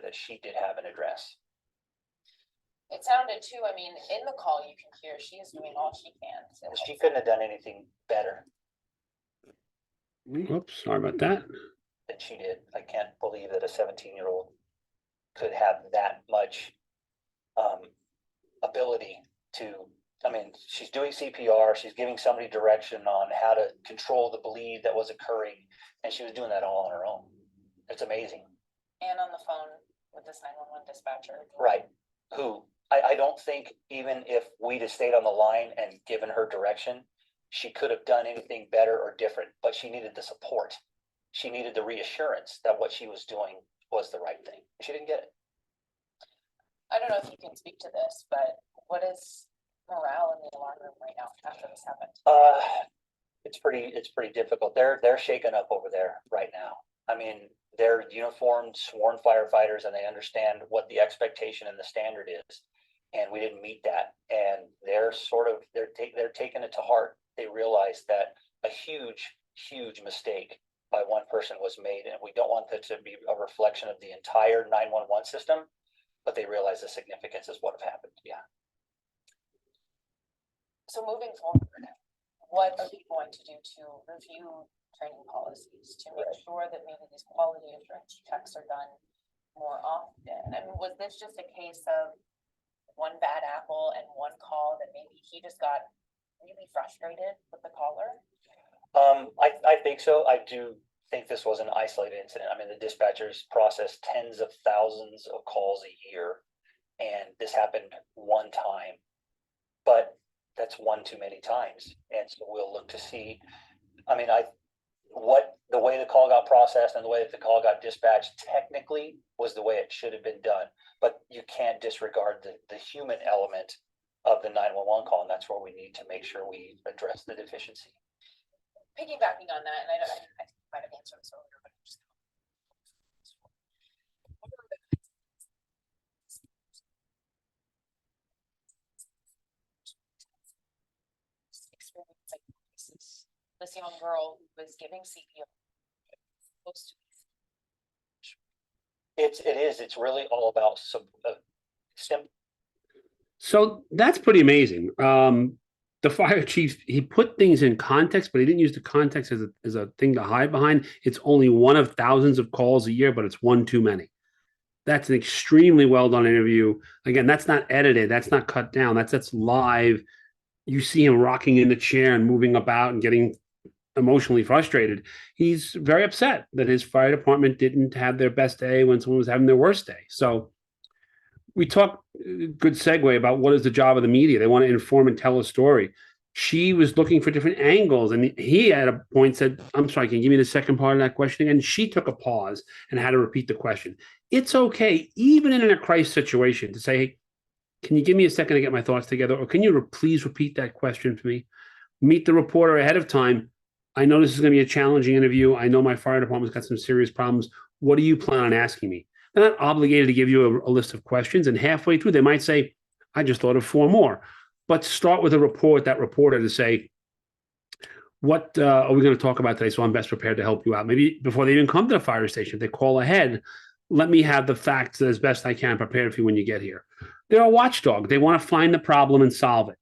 that she did have an address. It sounded too, I mean, in the call, you can hear she is doing all she can. She couldn't have done anything better Oops, sorry about that. than she did. I can't believe that a 17-year-old could have that much ability to, I mean, she's doing CPR, she's giving somebody direction on how to control the bleed that was occurring, and she was doing that all on her own. It's amazing. And on the phone with this 911 dispatcher. Right. Who, I don't think even if we'd have stayed on the line and given her direction, she could have done anything better or different, but she needed the support. She needed the reassurance that what she was doing was the right thing. She didn't get it. I don't know if you can speak to this, but what is morale in the alarm room right now after this happened? It's pretty difficult. They're shaken up over there right now. I mean, they're uniformed, sworn firefighters, and they understand what the expectation and the standard is. And we didn't meet that. And they're taking it to heart. They realize that a huge mistake by one person was made, and we don't want that to be a reflection of the entire 911 system. But they realize the significance is what have happened. Yeah. So moving forward, what are we going to do to review training policies to make sure that maybe these quality assurance checks are done more often? I mean, was this just a case of one bad apple and one call that maybe he just got really frustrated with the caller? I think so. I do think this was an isolated incident. I mean, the dispatchers process tens of thousands of calls a year, and this happened one time, but that's one too many times. And so we'll look to see, I mean, the way the call got processed and the way that the call got dispatched technically was the way it should have been done, but you can't disregard the human element of the 911 call, and that's where we need to make sure we address the deficiency. Piggybacking on that, and I might have answered this earlier, but I'm just experience like this young girl who was giving CPR. It's really all about So that's pretty amazing. The fire chief, he put things in context, but he didn't use the context as a thing to hide behind. It's only one of thousands of calls a year, but it's one too many. That's an extremely well done interview. Again, that's not edited. That's not cut down. That's live. You see him rocking in the chair and moving about and getting emotionally frustrated. He's very upset that his fire department didn't have their best day when someone was having their worst day. So we talk, good segue, about what is the job of the media. They want to inform and tell a story. She was looking for different angles, and he at a point said, I'm sorry, can you give me the second part of that question again? She took a pause and had to repeat the question. It's okay, even in a crisis situation, to say, hey, can you give me a second to get my thoughts together? Or can you please repeat that question for me? Meet the reporter ahead of time. I know this is going to be a challenging interview. I know my fire department's got some serious problems. What do you plan on asking me? They're not obligated to give you a list of questions. And halfway through, they might say, I just thought of 4 more. But start with a rapport with that reporter to say, what are we going to talk about today? So I'm best prepared to help you out. Maybe before they even come to the fire station, if they call ahead, let me have the facts as best I can prepared for you when you get here. They're a watchdog. They want to find the problem and solve it.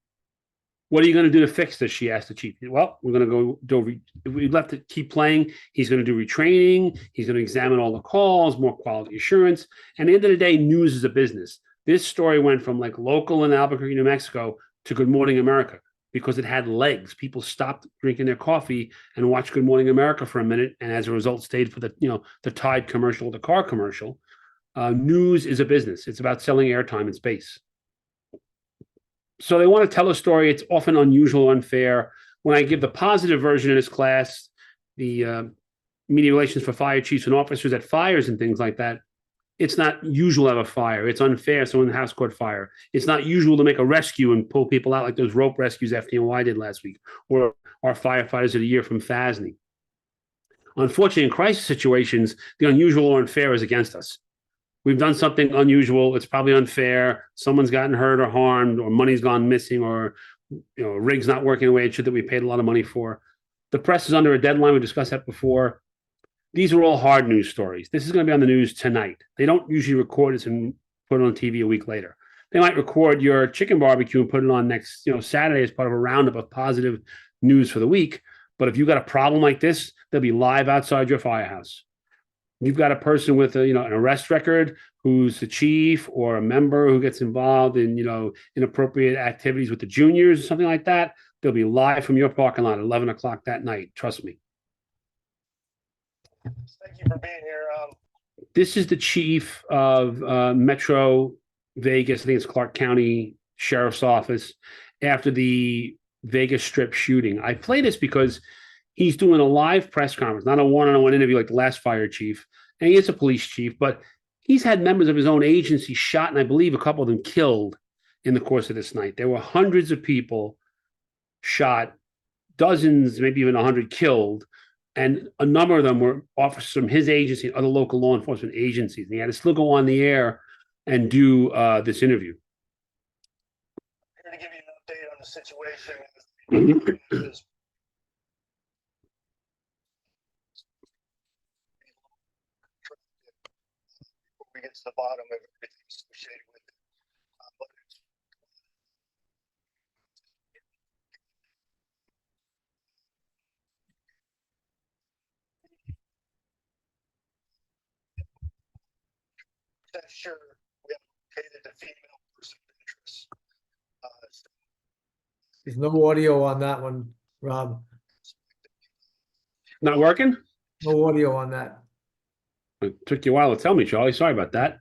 What are you going to do to fix this? She asked the chief. Well, we're going to go do, if we left it keep playing, he's going to do retraining. He's going to examine all the calls, more quality assurance. And at the end of the day, news is a business. This story went from like local in Albuquerque, New Mexico to Good Morning America because it had legs. People stopped drinking their coffee and watched Good Morning America for a minute. And as a result, stayed for the Tide commercial, the car commercial. News is a business. It's about selling airtime and space. So they want to tell a story. It's often unusual, unfair. When I give the positive version in this class, the media relations for fire chiefs and officers at fires and things like that, it's not usual to have a fire. It's unfair. Someone in the house caught fire. It's not usual to make a rescue and pull people out like those rope rescues FDNY did last week, or our firefighters of the year from FASNY. Unfortunately, in crisis situations, the unusual or unfair is against us. We've done something unusual. It's probably unfair. Someone's gotten hurt or harmed, or money's gone missing, or a rig's not working the way it should that we paid a lot of money for. The press is under a deadline. We discussed that before. These are all hard news stories. This is going to be on the news tonight. They don't usually record this and put it on TV a week later. They might record your chicken barbecue and put it on next, Saturday as part of a roundup of positive news for the week. But if you've got a problem like this, they'll be live outside your firehouse. You've got a person with an arrest record who's the chief or a member who gets involved in, inappropriate activities with the juniors or something like that. They'll be live from your parking lot at 11 o'clock that night. Trust me. Thank you for being here. This is the chief of Metro Vegas. I think it's Clark County Sheriff's Office after the Vegas Strip shooting. I play this because he's doing a live press conference, not a one-on-one interview like the last fire chief. And he is a police chief, but he's had members of his own agency shot, and I believe a couple of them killed in the course of this night. There were hundreds of people shot, dozens, maybe even 100 killed. And a number of them were officers from his agency and other local law enforcement agencies. And he had to still go on the air and do this interview. Here to give you an update on the situation. Before we get to the bottom of everything associated with it. But it's sure we have located the female person of interest. There's no audio on that one, Rob. Not working? No audio on that. It took you a while to tell me, Charlie. Sorry about that.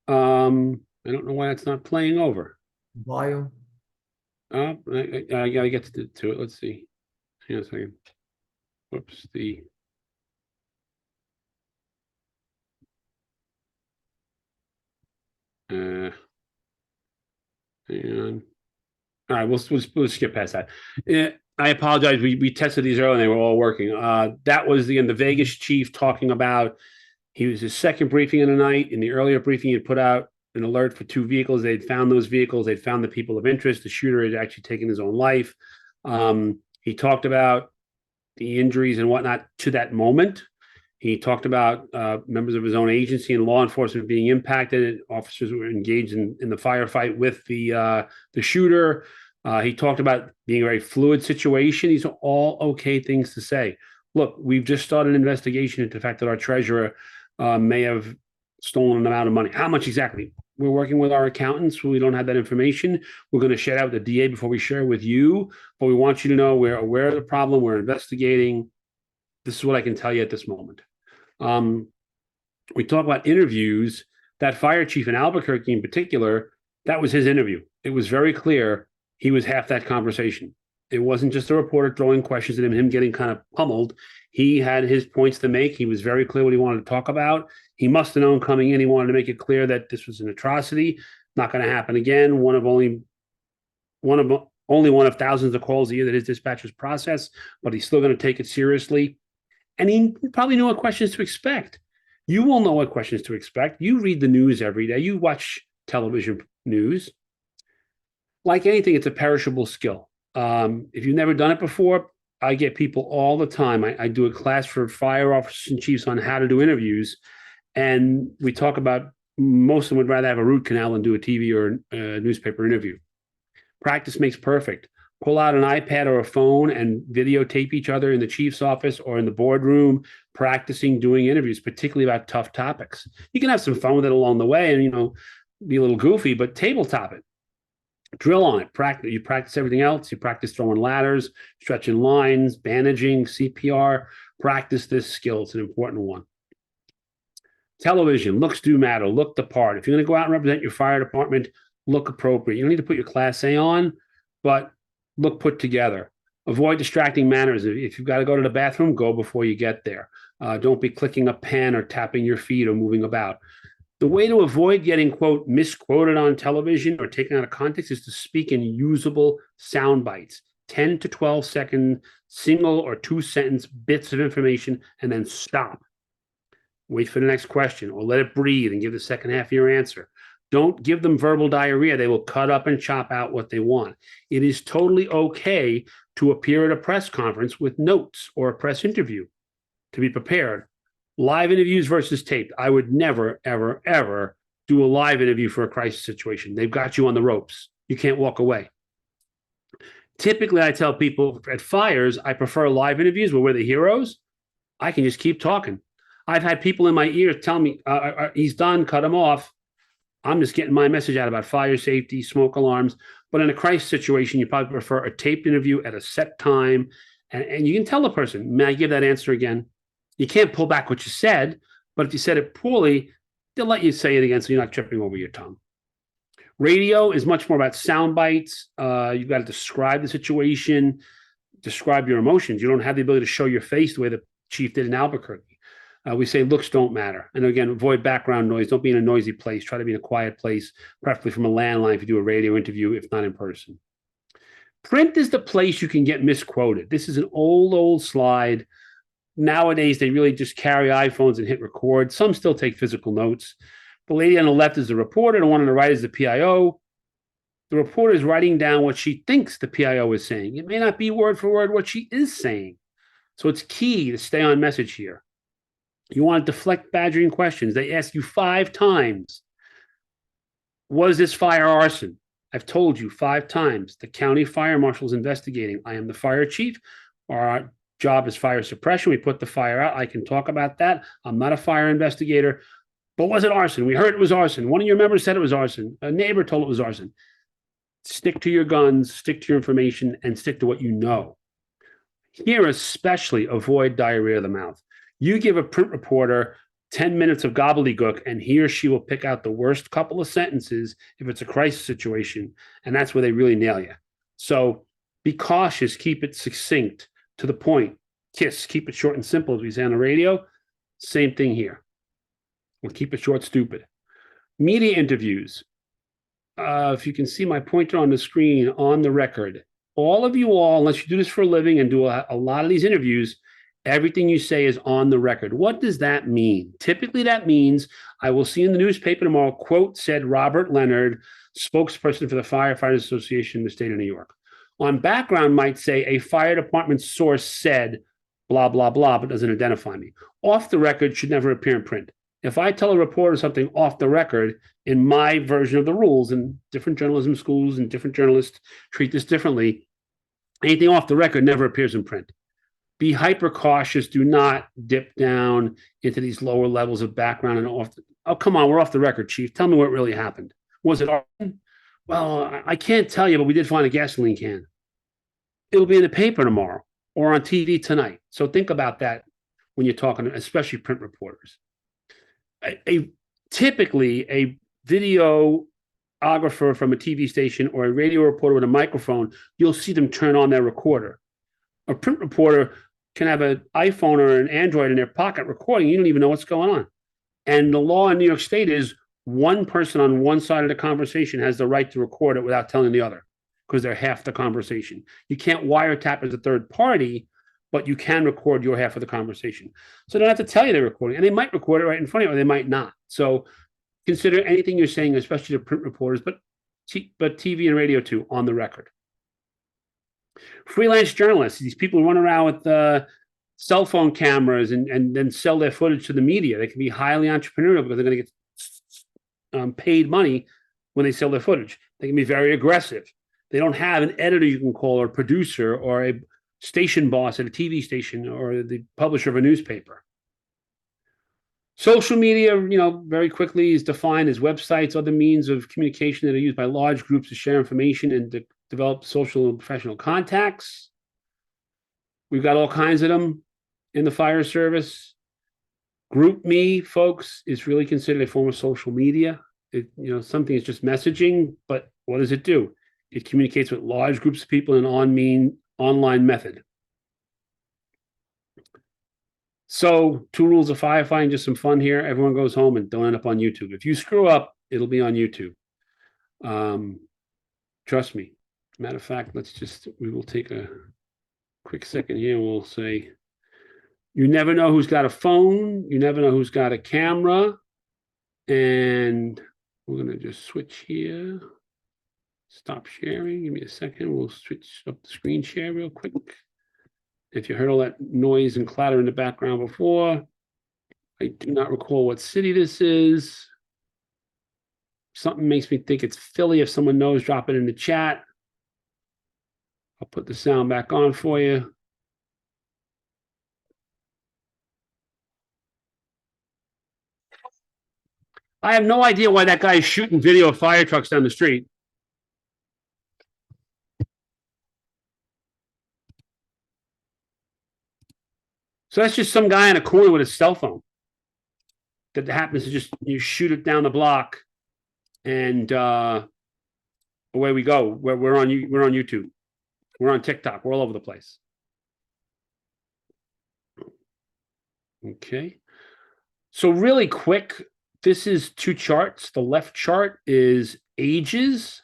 I don't know why it's not playing over. Volume. I gotta get to it. Let's see. Hang on a second. Whoops. Hang on. All right, we'll skip past that. I apologize. We tested these earlier and they were all working. That was the Vegas chief talking about. He was his second briefing of the night. In the earlier briefing, he had put out an alert for 2 vehicles. They'd found those vehicles. They'd found the people of interest. The shooter had actually taken his own life. He talked about the injuries and whatnot to that moment. He talked about members of his own agency and law enforcement being impacted. Officers were engaged in the firefight with the shooter. He talked about being a very fluid situation. These are all okay things to say. Look, we've just started an investigation into the fact that our treasurer may have stolen an amount of money. How much exactly? We're working with our accountants. We don't have that information. We're going to share out with the DA before we share it with you. But we want you to know we're aware of the problem. We're investigating. This is what I can tell you at this moment. We talk about interviews. That fire chief in Albuquerque in particular, that was his interview. It was very clear he was half that conversation. It wasn't just a reporter throwing questions at him getting kind of pummeled. He had his points to make. He was very clear what he wanted to talk about. He must have known coming in, he wanted to make it clear that this was an atrocity, not going to happen again. Only one of thousands of calls a year that his dispatchers process, but he's still going to take it seriously. And he probably knew what questions to expect. You will know what questions to expect. You read the news every day. You watch television news. Like anything, it's a perishable skill. If you've never done it before, I get people all the time. I do a class for fire officers and chiefs on how to do interviews. And we talk about most of them would rather have a root canal than do a TV or a newspaper interview. Practice makes perfect. Pull out an iPad or a phone and videotape each other in the chief's office or in the boardroom, practicing doing interviews, particularly about tough topics. You can have some fun with it along the way and, be a little goofy, but tabletop it. Drill on it. Practice. You practice everything else. You practice throwing ladders, stretching lines, bandaging, CPR. Practice this skill. It's an important one. Television. Looks do matter. Look the part. If you're going to go out and represent your fire department, look appropriate. You don't need to put your Class A on, but look put together. Avoid distracting manners. If you've got to go to the bathroom, go before you get there. Don't be clicking a pen or tapping your feet or moving about. The way to avoid getting, quote, misquoted on television or taken out of context is to speak in usable sound bites, 10 to 12 second single or 2-sentence bits of information, and then stop. Wait for the next question or let it breathe and give the second half of your answer. Don't give them verbal diarrhea. They will cut up and chop out what they want. It is totally okay to appear at a press conference with notes or a press interview, to be prepared. Live interviews versus taped. I would never, ever, ever do a live interview for a crisis situation. They've got you on the ropes. You can't walk away. Typically, I tell people at fires, I prefer live interviews where we're the heroes. I can just keep talking. I've had people in my ear tell me, he's done, cut him off. I'm just getting my message out about fire safety, smoke alarms. But in a crisis situation, you probably prefer a taped interview at a set time. And you can tell the person, may I give that answer again? You can't pull back what you said, but if you said it poorly, they'll let you say it again so you're not tripping over your tongue. Radio is much more about sound bites. You've got to describe the situation, describe your emotions. You don't have the ability to show your face the way the chief did in Albuquerque. We say looks don't matter. And again, avoid background noise. Don't be in a noisy place. Try to be in a quiet place, preferably from a landline if you do a radio interview, if not in person. Print is the place you can get misquoted. This is an old slide. Nowadays, they really just carry iPhones and hit record. Some still take physical notes. The lady on the left is the reporter. The one on the right is the PIO. The reporter is writing down what she thinks the PIO is saying. It may not be word for word what she is saying. So it's key to stay on message here. You want to deflect badgering questions. They ask you 5 times, was this fire arson? I've told you 5 times. The county fire marshal is investigating. I am the fire chief. Our job is fire suppression. We put the fire out. I can talk about that. I'm not a fire investigator. But was it arson? We heard it was arson. One of your members said it was arson. A neighbor told it was arson. Stick to your guns, stick to your information, and stick to what you know. Here, especially, avoid diarrhea of the mouth. You give a print reporter 10 minutes of gobbledygook, and he or she will pick out the worst couple of sentences if it's a crisis situation, and that's where they really nail you. So be cautious, keep it succinct, to the point. KISS, keep it short and simple, as we say on the radio. Same thing here. We'll keep it short, stupid. Media interviews. If you can see my pointer on the screen, on the record, all of you all, unless you do this for a living and do a lot of these interviews, everything you say is on the record. What does that mean? Typically, that means I will see in the newspaper tomorrow, quote, said Robert Leonard, spokesperson for the Firefighters Association in the state of New York. On background might say a fire department source said, blah, blah, blah, but doesn't identify me. Off the record should never appear in print. If I tell a reporter something off the record in my version of the rules, and different journalism schools and different journalists treat this differently, anything off the record never appears in print. Be hyper cautious. Do not dip down into these lower levels of background and off. Oh, come on, we're off the record, Chief. Tell me what really happened. Was it arson? Well, I can't tell you, but we did find a gasoline can. It'll be in the paper tomorrow or on TV tonight. So think about that when you're talking, especially print reporters. Typically, a videographer from a TV station or a radio reporter with a microphone, you'll see them turn on their recorder. A print reporter can have an iPhone or an Android in their pocket recording. You don't even know what's going on. And the law in New York State is one person on one side of the conversation has the right to record it without telling the other, because they're half the conversation. You can't wiretap as a third party, but you can record your half of the conversation. So they don't have to tell you they're recording, and they might record it right in front of you, or they might not. So consider anything you're saying, especially to print reporters, but TV and radio too, on the record. Freelance journalists, these people who run around with cell phone cameras and then sell their footage to the media. They can be highly entrepreneurial because they're going to get paid money when they sell their footage. They can be very aggressive. They don't have an editor you can call, or a producer, or a station boss at a TV station, or the publisher of a newspaper. Social media, very quickly is defined as websites, other means of communication that are used by large groups to share information and to develop social and professional contacts. We've got all kinds of them in the fire service. GroupMe, folks, is really considered a form of social media. Something is just messaging, but what does it do? It communicates with large groups of people in an online method. So 2 rules of firefighting, just some fun here. Everyone goes home and don't end up on YouTube. If you screw up, it'll be on YouTube. Trust me. Matter of fact, we will take a quick second here and we'll say, you never know who's got a phone. You never know who's got a camera. And we're going to just switch here. Stop sharing. Give me a second. We'll switch up the screen share real quick. If you heard all that noise and clatter in the background before, I do not recall what city this is. Something makes me think it's Philly. If someone knows, drop it in the chat. I'll put the sound back on for you. I have no idea why that guy is shooting video of fire trucks down the street. So that's just some guy in a corner with a cell phone that happens to just, you shoot it down the block, and away we go. We're on YouTube. We're on TikTok. We're all over the place. Okay. So really quick, this is two charts. The left chart is ages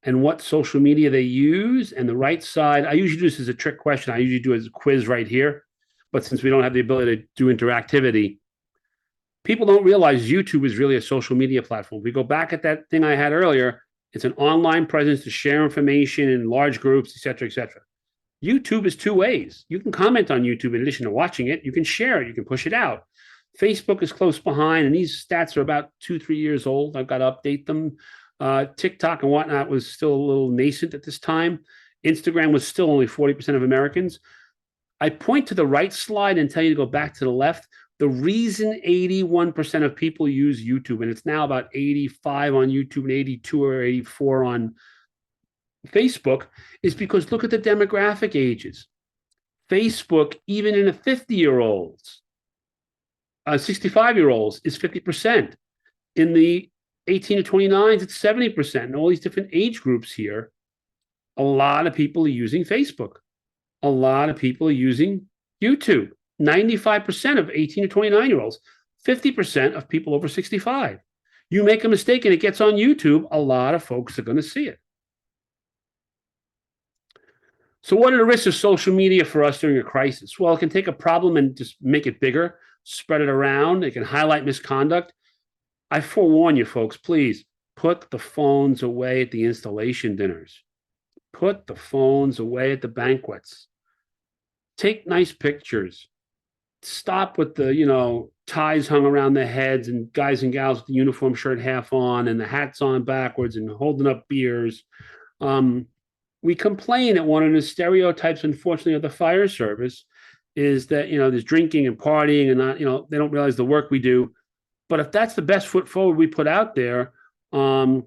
and what social media they use. And the right side, I usually do this as a trick question. I usually do it as a quiz right here. But since we don't have the ability to do interactivity, people don't realize YouTube is really a social media platform. We go back at that thing I had earlier. It's an online presence to share information in large groups, et cetera, et cetera. YouTube is two ways. You can comment on YouTube in addition to watching it. You can share it. You can push it out. Facebook is close behind, and these stats are about 2-3 years old. I've got to update them. TikTok and whatnot was still a little nascent at this time. Instagram was still only 40% of Americans. I point to the right slide and tell you to go back to the left. The reason 81% of people use YouTube, and it's now about 85 on YouTube and 82 or 84 on Facebook, is because look at the demographic ages. Facebook, even in the 50-year-olds, 65-year-olds is 50%. In the 18 to 29s, it's 70%. And all these different age groups here, a lot of people are using Facebook. A lot of people are using YouTube. 95% of 18 to 29-year-olds, 50% of people over 65. You make a mistake and it gets on YouTube, a lot of folks are going to see it. So what are the risks of social media for us during a crisis? Well, it can take a problem and just make it bigger, spread it around. It can highlight misconduct. I forewarn you, folks, please put the phones away at the installation dinners. Put the phones away at the banquets. Take nice pictures. Stop with the, ties hung around their heads and guys and gals with the uniform shirt half on and the hats on backwards and holding up beers. We complain that one of the stereotypes, unfortunately, of the fire service is that, there's drinking and partying and not, they don't realize the work we do. But if that's the best foot forward we put out there on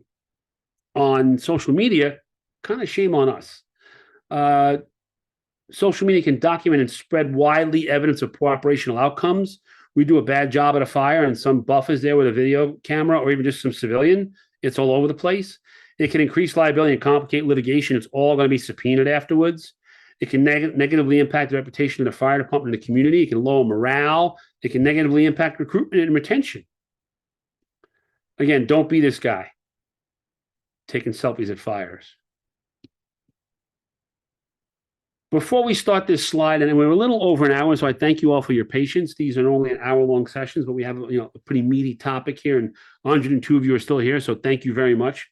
social media, kind of shame on us. Social media can document and spread widely evidence of poor operational outcomes. We do a bad job at a fire and some buff is there with a video camera or even just some civilian. It's all over the place. It can increase liability and complicate litigation. It's all going to be subpoenaed afterwards. It can negatively impact the reputation of the fire department in the community. It can lower morale. It can negatively impact recruitment and retention. Again, don't be this guy taking selfies at fires. Before we start this slide, and we're a little over an hour, so I thank you all for your patience. These are only an hour-long sessions, but we have a pretty meaty topic here, and 102 of you are still here, so thank you very much.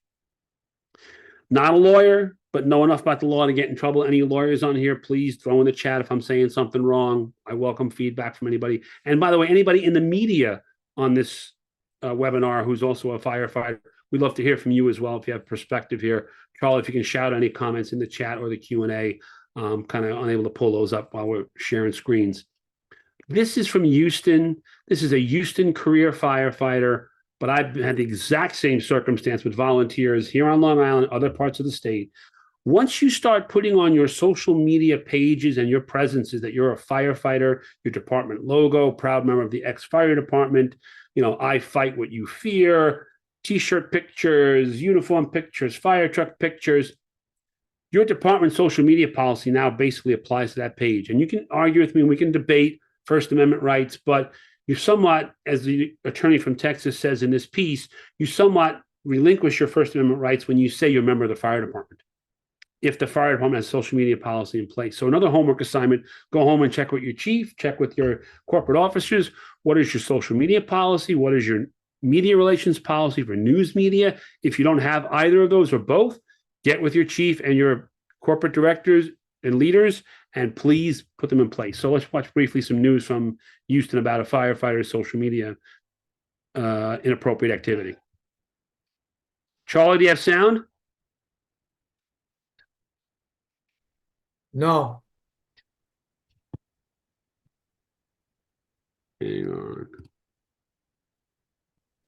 Not a lawyer, but know enough about the law to get in trouble. Any lawyers on here, please throw in the chat if I'm saying something wrong. I welcome feedback from anybody. And by the way, anybody in the media on this webinar who's also a firefighter, we'd love to hear from you as well if you have perspective here. Charlie, if you can shout any comments in the chat or the Q&A. Kind of unable to pull those up while we're sharing screens. This is from Houston. This is a Houston career firefighter, but I've had the exact same circumstance with volunteers here on Long Island, other parts of the state. Once you start putting on your social media pages and your presences that you're a firefighter, your department logo, proud member of the ex-fire department, I fight what you fear, t-shirt pictures, uniform pictures, fire truck pictures, your department's social media policy now basically applies to that page. And you can argue with me and we can debate First Amendment rights, but you somewhat, as the attorney from Texas says in this piece, you somewhat relinquish your First Amendment rights when you say you're a member of the fire department, if the fire department has social media policy in place. So another homework assignment, go home and check with your chief, check with your corporate officers. What is your social media policy? What is your media relations policy for news media? If you don't have either of those or both, get with your chief and your corporate directors and leaders, and please put them in place. So let's watch briefly some news from Houston about a firefighter's social media inappropriate activity. Charlie, do you have sound? No. Hang on.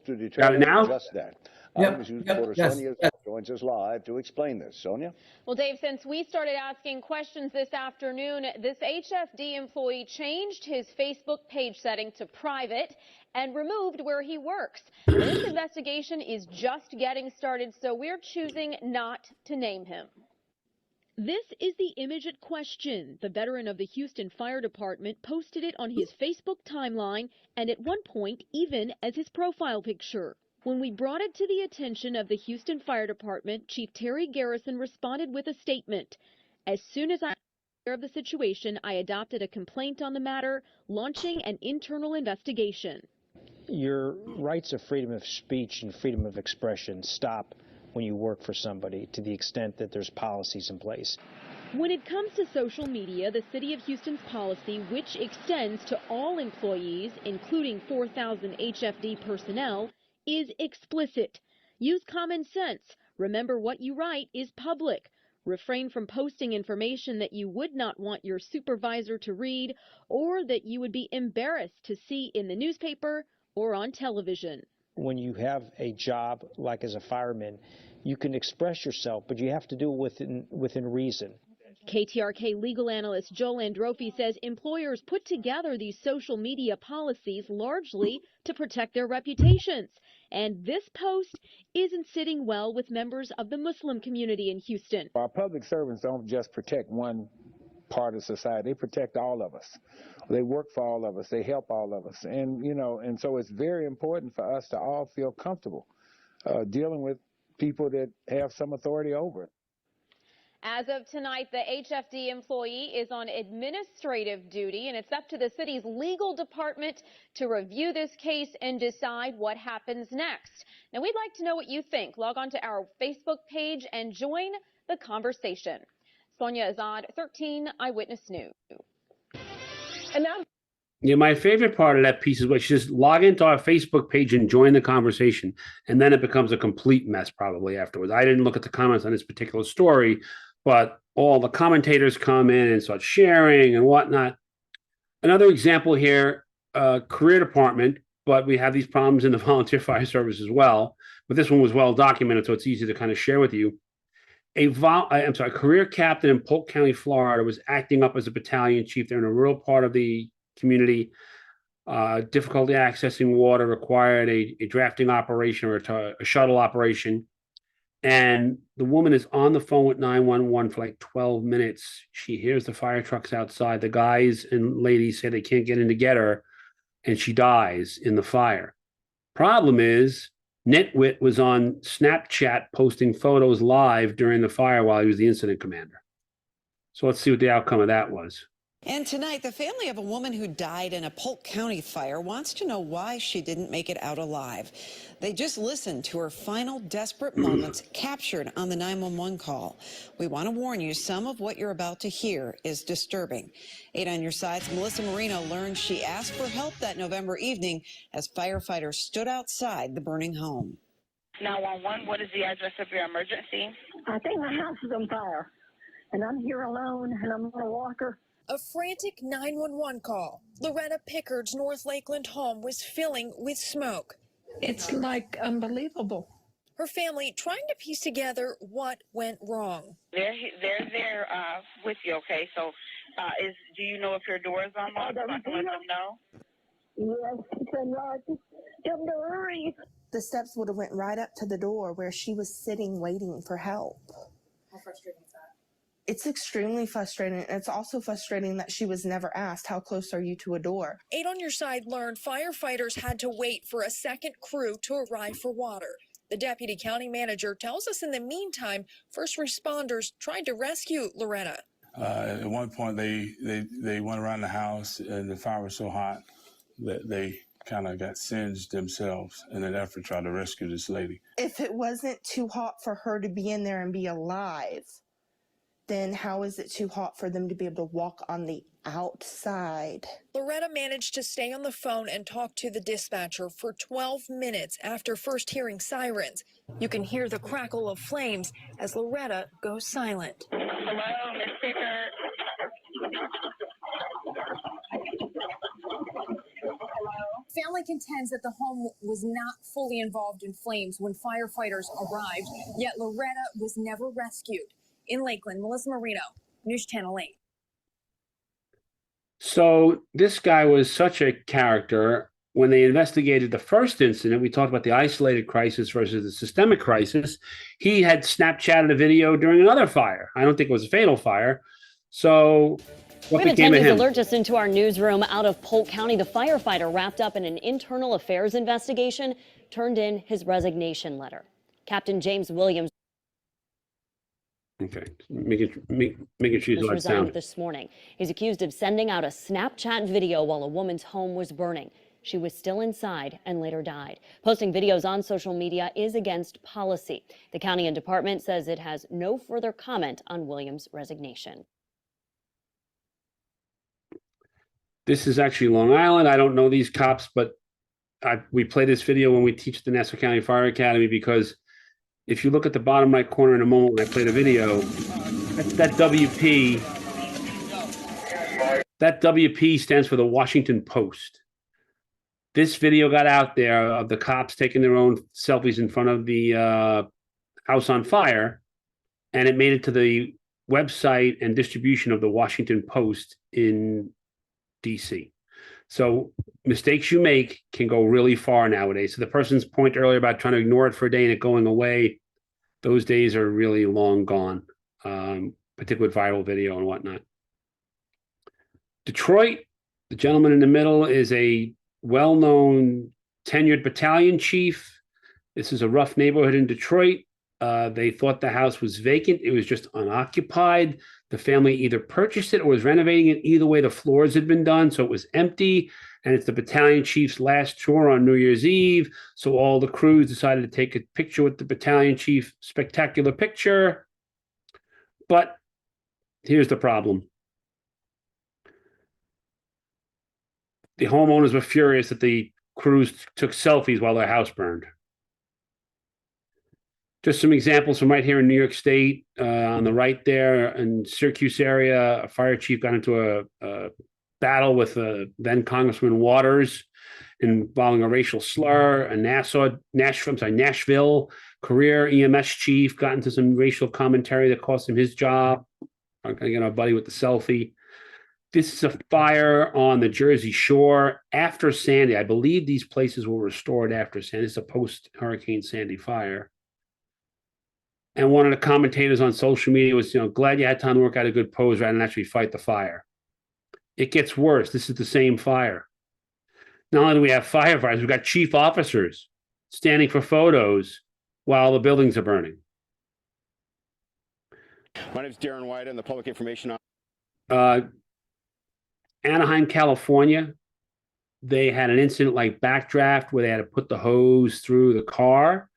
To Got it determine now? just that. Yep, News yep, reporter yes, Sonia yes. joins us live to explain this. Sonia? Well, Dave, since we started asking questions this afternoon, this HFD employee changed his Facebook page setting to private and removed where he works. Now, this investigation is just getting started, so we're choosing not to name him. This is the image at question. The veteran of the Houston Fire Department posted it on his Facebook timeline and at one point even as his profile picture. When we brought it to the attention of the Houston Fire Department, Chief Terry Garrison responded with a statement. As soon as I was aware of the situation, I adopted a complaint on the matter, launching an internal investigation. Your rights of freedom of speech and freedom of expression stop when you work for somebody to the extent that there's policies in place. When it comes to social media, the City of Houston's policy, which extends to all employees, including 4,000 HFD personnel, is explicit. Use common sense. Remember, what you write is public. Refrain from posting information that you would not want your supervisor to read or that you would be embarrassed to see in the newspaper or on television. When you have a job like as a fireman, you can express yourself, but you have to do it within reason. KTRK legal analyst Joel Androfi says employers put together these social media policies largely to protect their reputations. And this post isn't sitting well with members of the Muslim community in Houston. Our public servants don't just protect one part of society, they protect all of us. They work for all of us, they help all of us. And, and so it's very important for us to all feel comfortable dealing with people that have some authority over it. As of tonight, the HFD employee is on administrative duty, and it's up to the city's legal department to review this case and decide what happens next. Now, we'd like to know what you think. Log on to our Facebook page and join the conversation. Sonia Azad, 13 Eyewitness News. And now, Yeah, my favorite part of that piece is where she just log into our Facebook page and join the conversation, and then it becomes a complete mess probably afterwards. I didn't look at the comments on this particular story, but all the commentators come in and start sharing and whatnot. Another example here, career department, but we have these problems in the volunteer fire service as well. But this one was well documented, so it's easy to kind of share with you. A career captain in Polk County, Florida, was acting up as a battalion chief. They're in a rural part of the community. Difficulty accessing water, required a drafting operation or a shuttle operation. And the woman is on the phone with 911 for like 12 minutes. She hears the fire trucks outside. The guys and ladies say they can't get in to get her, and she dies in the fire. Problem is, Nitwit was on Snapchat posting photos live during the fire while he was the incident commander. So let's see what the outcome of that was. And tonight, the family of a woman who died in a Polk County fire wants to know why she didn't make it out alive. They just listened to her final desperate moments captured on the 911 call. We want to warn you, some of what you're about to hear is disturbing. 8 on your side's Melissa Marino learned she asked for help that November evening as firefighters stood outside the burning home. 911, what is the address of your emergency? I think my house is on fire, and I'm here alone, and I'm on a walker. A frantic 911 call. Loretta Pickard's North Lakeland home was filling with smoke. It's like unbelievable. Her family trying to piece together what went wrong. They're there with you, okay? So, do you know if your door is unlocked? So I can let them know. Yes, it's unlocked. Tell them to hurry. The steps would have went right up to the door where she was sitting waiting for help. How frustrating is that? It's extremely frustrating. It's also frustrating that she was never asked, how close are you to a door? 8 on your side learned firefighters had to wait for a second crew to arrive for water. The deputy county manager tells us in the meantime, first responders tried to rescue Loretta. At one point, they went around the house and the fire was so hot that they kind of got singed themselves in an effort to try to rescue this lady. If it wasn't too hot for her to be in there and be alive, then how is it too hot for them to be able to walk on the outside? Loretta managed to stay on the phone and talk to the dispatcher for 12 minutes after first hearing sirens. You can hear the crackle of flames as Loretta goes silent. Hello, Miss Speaker. Family contends that the home was not fully involved in flames when firefighters arrived, yet Loretta was never rescued. In Lakeland, Melissa Marino, News Channel 8. So this guy was such a character. When they investigated the first incident, we talked about the isolated crisis versus the systemic crisis. He had Snapchatted a video during another fire. I don't think it was a fatal fire. So what became of him? Alert us into our newsroom out of Polk County. The firefighter wrapped up in an internal affairs investigation, turned in his resignation letter. Captain James Williams Okay, making sure he's resigned sound. this morning. He's accused of sending out a Snapchat video while a woman's home was burning. She was still inside and later died. Posting videos on social media is against policy. The county and department says it has no further comment on Williams' resignation. This is actually Long Island. I don't know these cops, but we play this video when we teach the Nassau County Fire Academy, because if you look at the bottom right corner in a moment when I play the video, that WP. That WP stands for the Washington Post. This video got out there of the cops taking their own selfies in front of the house on fire, and it made it to the website and distribution of the Washington Post in DC. So mistakes you make can go really far nowadays. So the person's point earlier about trying to ignore it for a day and it going away, those days are really long gone, particularly with viral video and whatnot. Detroit, the gentleman in the middle is a well-known tenured battalion chief. This is a rough neighborhood in Detroit. They thought the house was vacant. It was just unoccupied. The family either purchased it or was renovating it. Either way, the floors had been done, so it was empty. And it's the battalion chief's last tour on New Year's Eve. So all the crews decided to take a picture with the battalion chief. Spectacular picture. But here's the problem. The homeowners were furious that the crews took selfies while their house burned. Just some examples from right here in New York State. On the right there in Syracuse area, a fire chief got into a battle with then Congressman Waters involving a racial slur. Nashville career EMS chief got into some racial commentary that cost him his job. Again, our buddy with the selfie. This is a fire on the Jersey Shore after Sandy. I believe these places were restored after Sandy. It's a post-Hurricane Sandy fire. And one of the commentators on social media was, glad you had time to work out a good pose rather than actually fight the fire. It gets worse. This is the same fire. Not only do we have firefighters, we've got chief officers standing for photos while the buildings are burning. My name is Darren White. I'm the public information Anaheim, California. They had an incident like backdraft where they had to put the hose through the car.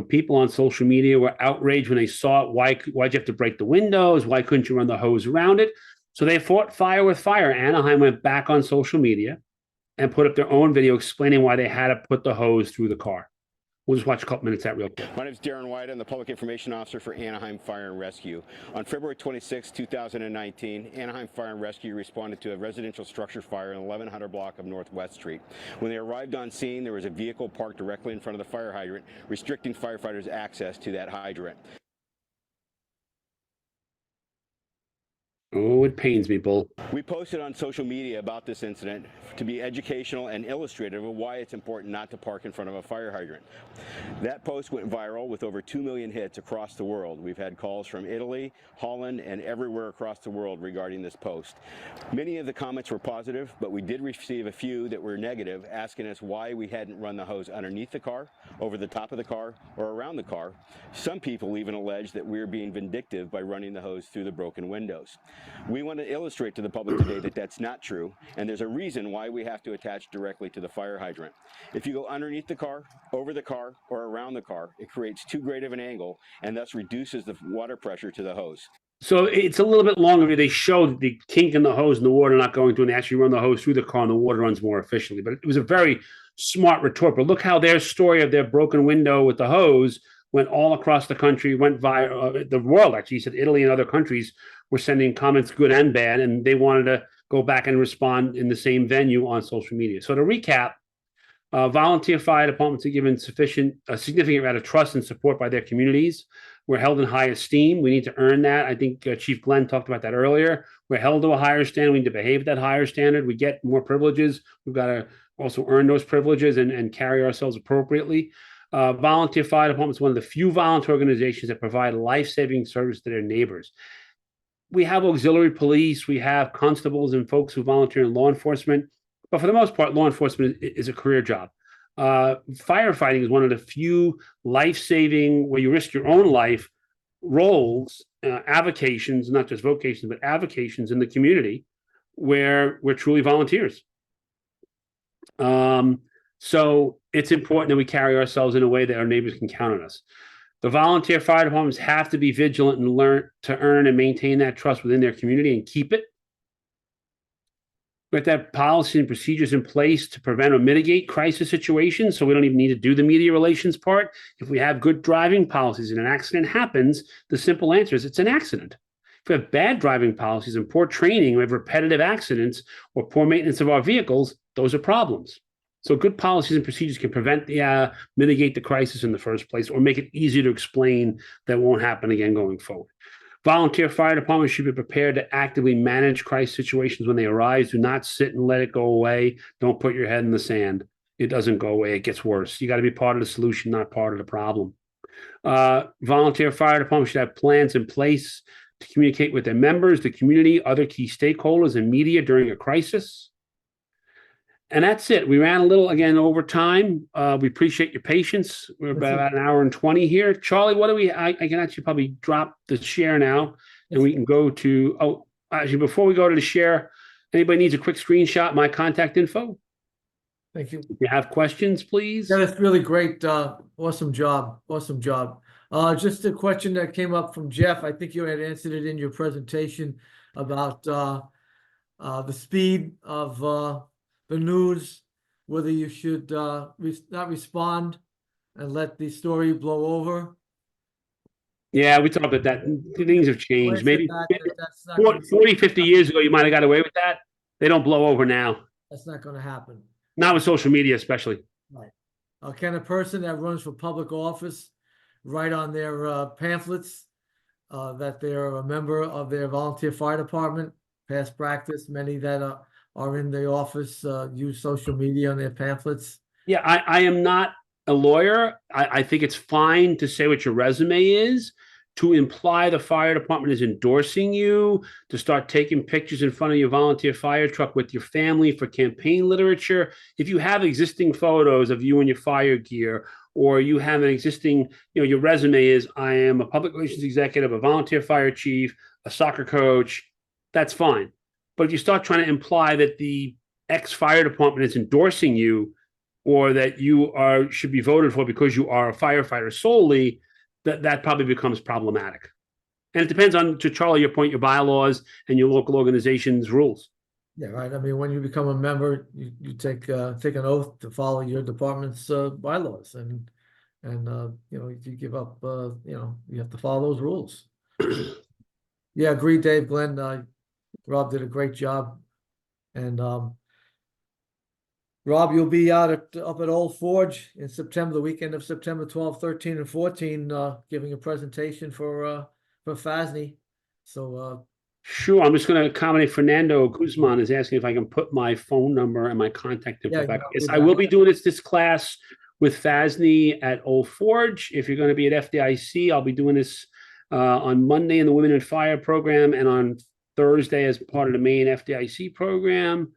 People on social media were outraged when they saw it. Why'd you have to break the windows? Why couldn't you run the hose around it? So they fought fire with fire. Anaheim went back on social media and put up their own video explaining why they had to put the hose through the car. We'll just watch a couple minutes of that real quick. My name is Darren White. I'm the Public Information Officer for Anaheim Fire and Rescue. On February 26, 2019, Anaheim Fire and Rescue responded to a residential structure fire in the 1100 block of Northwest Street. When they arrived on scene, there was a vehicle parked directly in front of the fire hydrant, restricting firefighters' access to that hydrant. Oh, it pains me, Bull. We posted on social media about this incident to be educational and illustrative of why it's important not to park in front of a fire hydrant. That post went viral with over 2 million hits across the world. We've had calls from Italy, Holland, and everywhere across the world regarding this post. Many of the comments were positive, but we did receive a few that were negative, asking us why we hadn't run the hose underneath the car, over the top of the car, or around the car. Some people even alleged that we're being vindictive by running the hose through the broken windows. We want to illustrate to the public today that that's not true, and there's a reason why we have to attach directly to the fire hydrant. If you go underneath the car, over the car, or around the car, it creates too great of an angle and thus reduces the water pressure to the hose. So it's a little bit longer. They showed the kink in the hose and the water not going through, and they actually run the hose through the car and the water runs more efficiently. But it was a very smart retort. But look how their story of their broken window with the hose went all across the country, went via the world. Actually, he said Italy and other countries were sending comments, good and bad, and they wanted to go back and respond in the same venue on social media. So to recap, volunteer fire departments are given a significant amount of trust and support by their communities. We're held in high esteem. We need to earn that. I think Chief Glenn talked about that earlier. We're held to a higher standard. We need to behave at that higher standard. We get more privileges. We've got to also earn those privileges and carry ourselves appropriately. Volunteer fire department is one of the few volunteer organizations that provide life-saving service to their neighbors. We have auxiliary police. We have constables and folks who volunteer in law enforcement. But for the most part, law enforcement is a career job. Firefighting is one of the few life-saving, where you risk your own life, roles, avocations, not just vocations, but avocations in the community where we're truly volunteers. So it's important that we carry ourselves in a way that our neighbors can count on us. The volunteer fire departments have to be vigilant and learn to earn and maintain that trust within their community and keep it. We have to have policies and procedures in place to prevent or mitigate crisis situations, so we don't even need to do the media relations part. If we have good driving policies and an accident happens, the simple answer is it's an accident. If we have bad driving policies and poor training, we have repetitive accidents or poor maintenance of our vehicles, those are problems. So good policies and procedures can prevent mitigate the crisis in the first place, or make it easier to explain that won't happen again going forward. Volunteer fire departments should be prepared to actively manage crisis situations when they arise. Do not sit and let it go away. Don't put your head in the sand. It doesn't go away. It gets worse. You got to be part of the solution, not part of the problem. Volunteer fire departments should have plans in place to communicate with their members, the community, other key stakeholders, and media during a crisis. And that's it. We ran a little, again, over time. We appreciate your patience. We're about an hour and 20 here. Charlie, what do we, I can actually probably drop the share now, and we can go to, actually, before we go to the share, anybody needs a quick screenshot, my contact info? Thank you. If you have questions, please. Yeah, that's really great. Awesome job. Awesome job. Just a question that came up from Jeff. I think you had answered it in your presentation about the speed of the news, whether you should not respond and let the story blow over. Yeah, we talked about that. Things have changed. Maybe that's not 40, 50 years ago, you might have got away with that. They don't blow over now. That's not going to happen. Not with social media, especially. Right. Can a person that runs for public office write on their pamphlets that they're a member of their volunteer fire department? Past practice, many that are in the office use social media on their pamphlets. Yeah, I am not a lawyer. I think it's fine to say what your resume is, to imply the fire department is endorsing you, to start taking pictures in front of your volunteer fire truck with your family for campaign literature. If you have existing photos of you in your fire gear, or you have an existing, your resume is, I am a public relations executive, a volunteer fire chief, a soccer coach, that's fine. But if you start trying to imply that the ex-fire department is endorsing you, or that you should be voted for because you are a firefighter solely, that probably becomes problematic. And it depends on, to Charlie, your point, your bylaws and your local organization's rules. Yeah, right. I mean, when you become a member, you take an oath to follow your department's bylaws, and if you give up, you have to follow those rules. Yeah, agree, Dave. Glenn, Rob did a great job, and Rob, you'll be out up at Old Forge in September, the weekend of September 12, 13, and 14, giving a presentation for FASNY. So sure, I'm just going to accommodate. Fernando Guzman is asking if I can put my phone number and my contact info back. Yes, I will be doing this class with FASNY at Old Forge. If you're going to be at FDIC, I'll be doing this on Monday in the Women in Fire program, and on Thursday as part of the main FDIC program.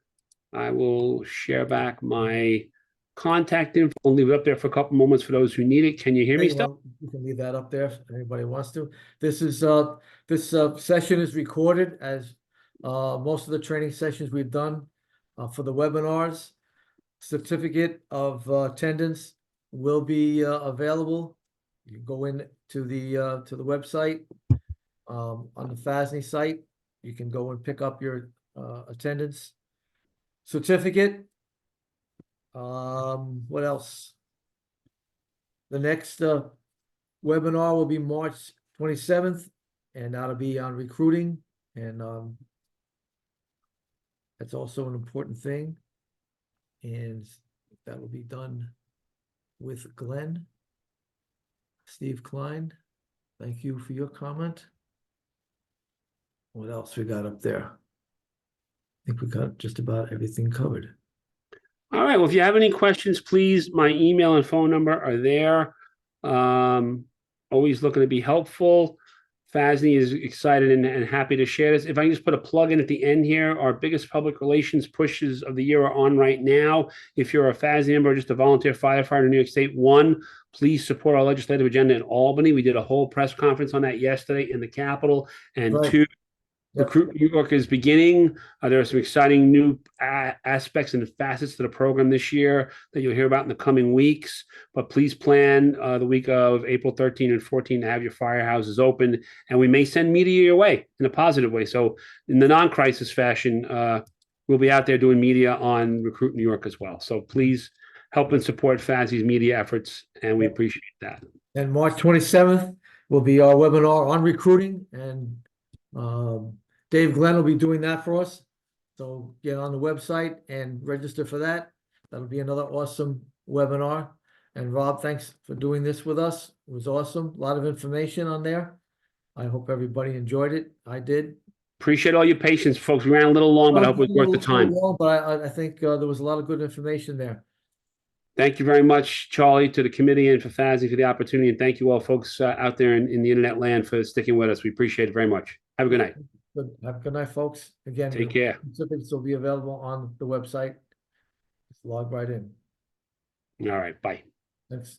I will share back my contact info and leave it up there for a couple moments for those who need it. Can you hear me still? You can leave that up there if anybody wants to. This is this session is recorded, as most of the training sessions we've done for the webinars. Certificate of attendance will be available. You go in to the website. on the FASNY site. You can go and pick up your attendance certificate. What else? The next webinar will be March 27th, and that'll be on recruiting, and that's also an important thing. And that will be done with Glenn. Steve Klein, thank you for your comment. What else we got up there? I think we got just about everything covered. All right. Well, if you have any questions, please, my email and phone number are there. Always looking to be helpful. FASNY is excited and happy to share this. If I can just put a plug in at the end here, our biggest public relations pushes of the year are on right now. If you're a FASNY member or just a volunteer firefighter in New York State, one, please support our legislative agenda in Albany. We did a whole press conference on that yesterday in the Capitol. And Right. two, Recruit New York is beginning. There are some exciting new aspects and facets to the program this year that you'll hear about in the coming weeks. But please plan the week of April 13 and 14 to have your firehouses open. And we may send media your way in a positive way. So in the non-crisis fashion, we'll be out there doing media on Recruit New York as well. So please help and support FASNY's media efforts, and we appreciate that. And March 27th will be our webinar on recruiting, and Dave Glenn will be doing that for us. So get on the website and register for that. That'll be another awesome webinar. And Rob, thanks for doing this with us. It was awesome. A lot of information on there. I hope everybody enjoyed it. I did. Appreciate all your patience, folks. We ran a little long, but I hope it was worth the time. But I think there was a lot of good information there. Thank you very much, Charlie, to the committee and for FASNY for the opportunity. And thank you all folks out there in the internet land for sticking with us. We appreciate it very much. Have a good night. Good. Have a good night, folks. Again, Take care. Specifics will be available on the website. Just log right in. All right. Bye. Thanks.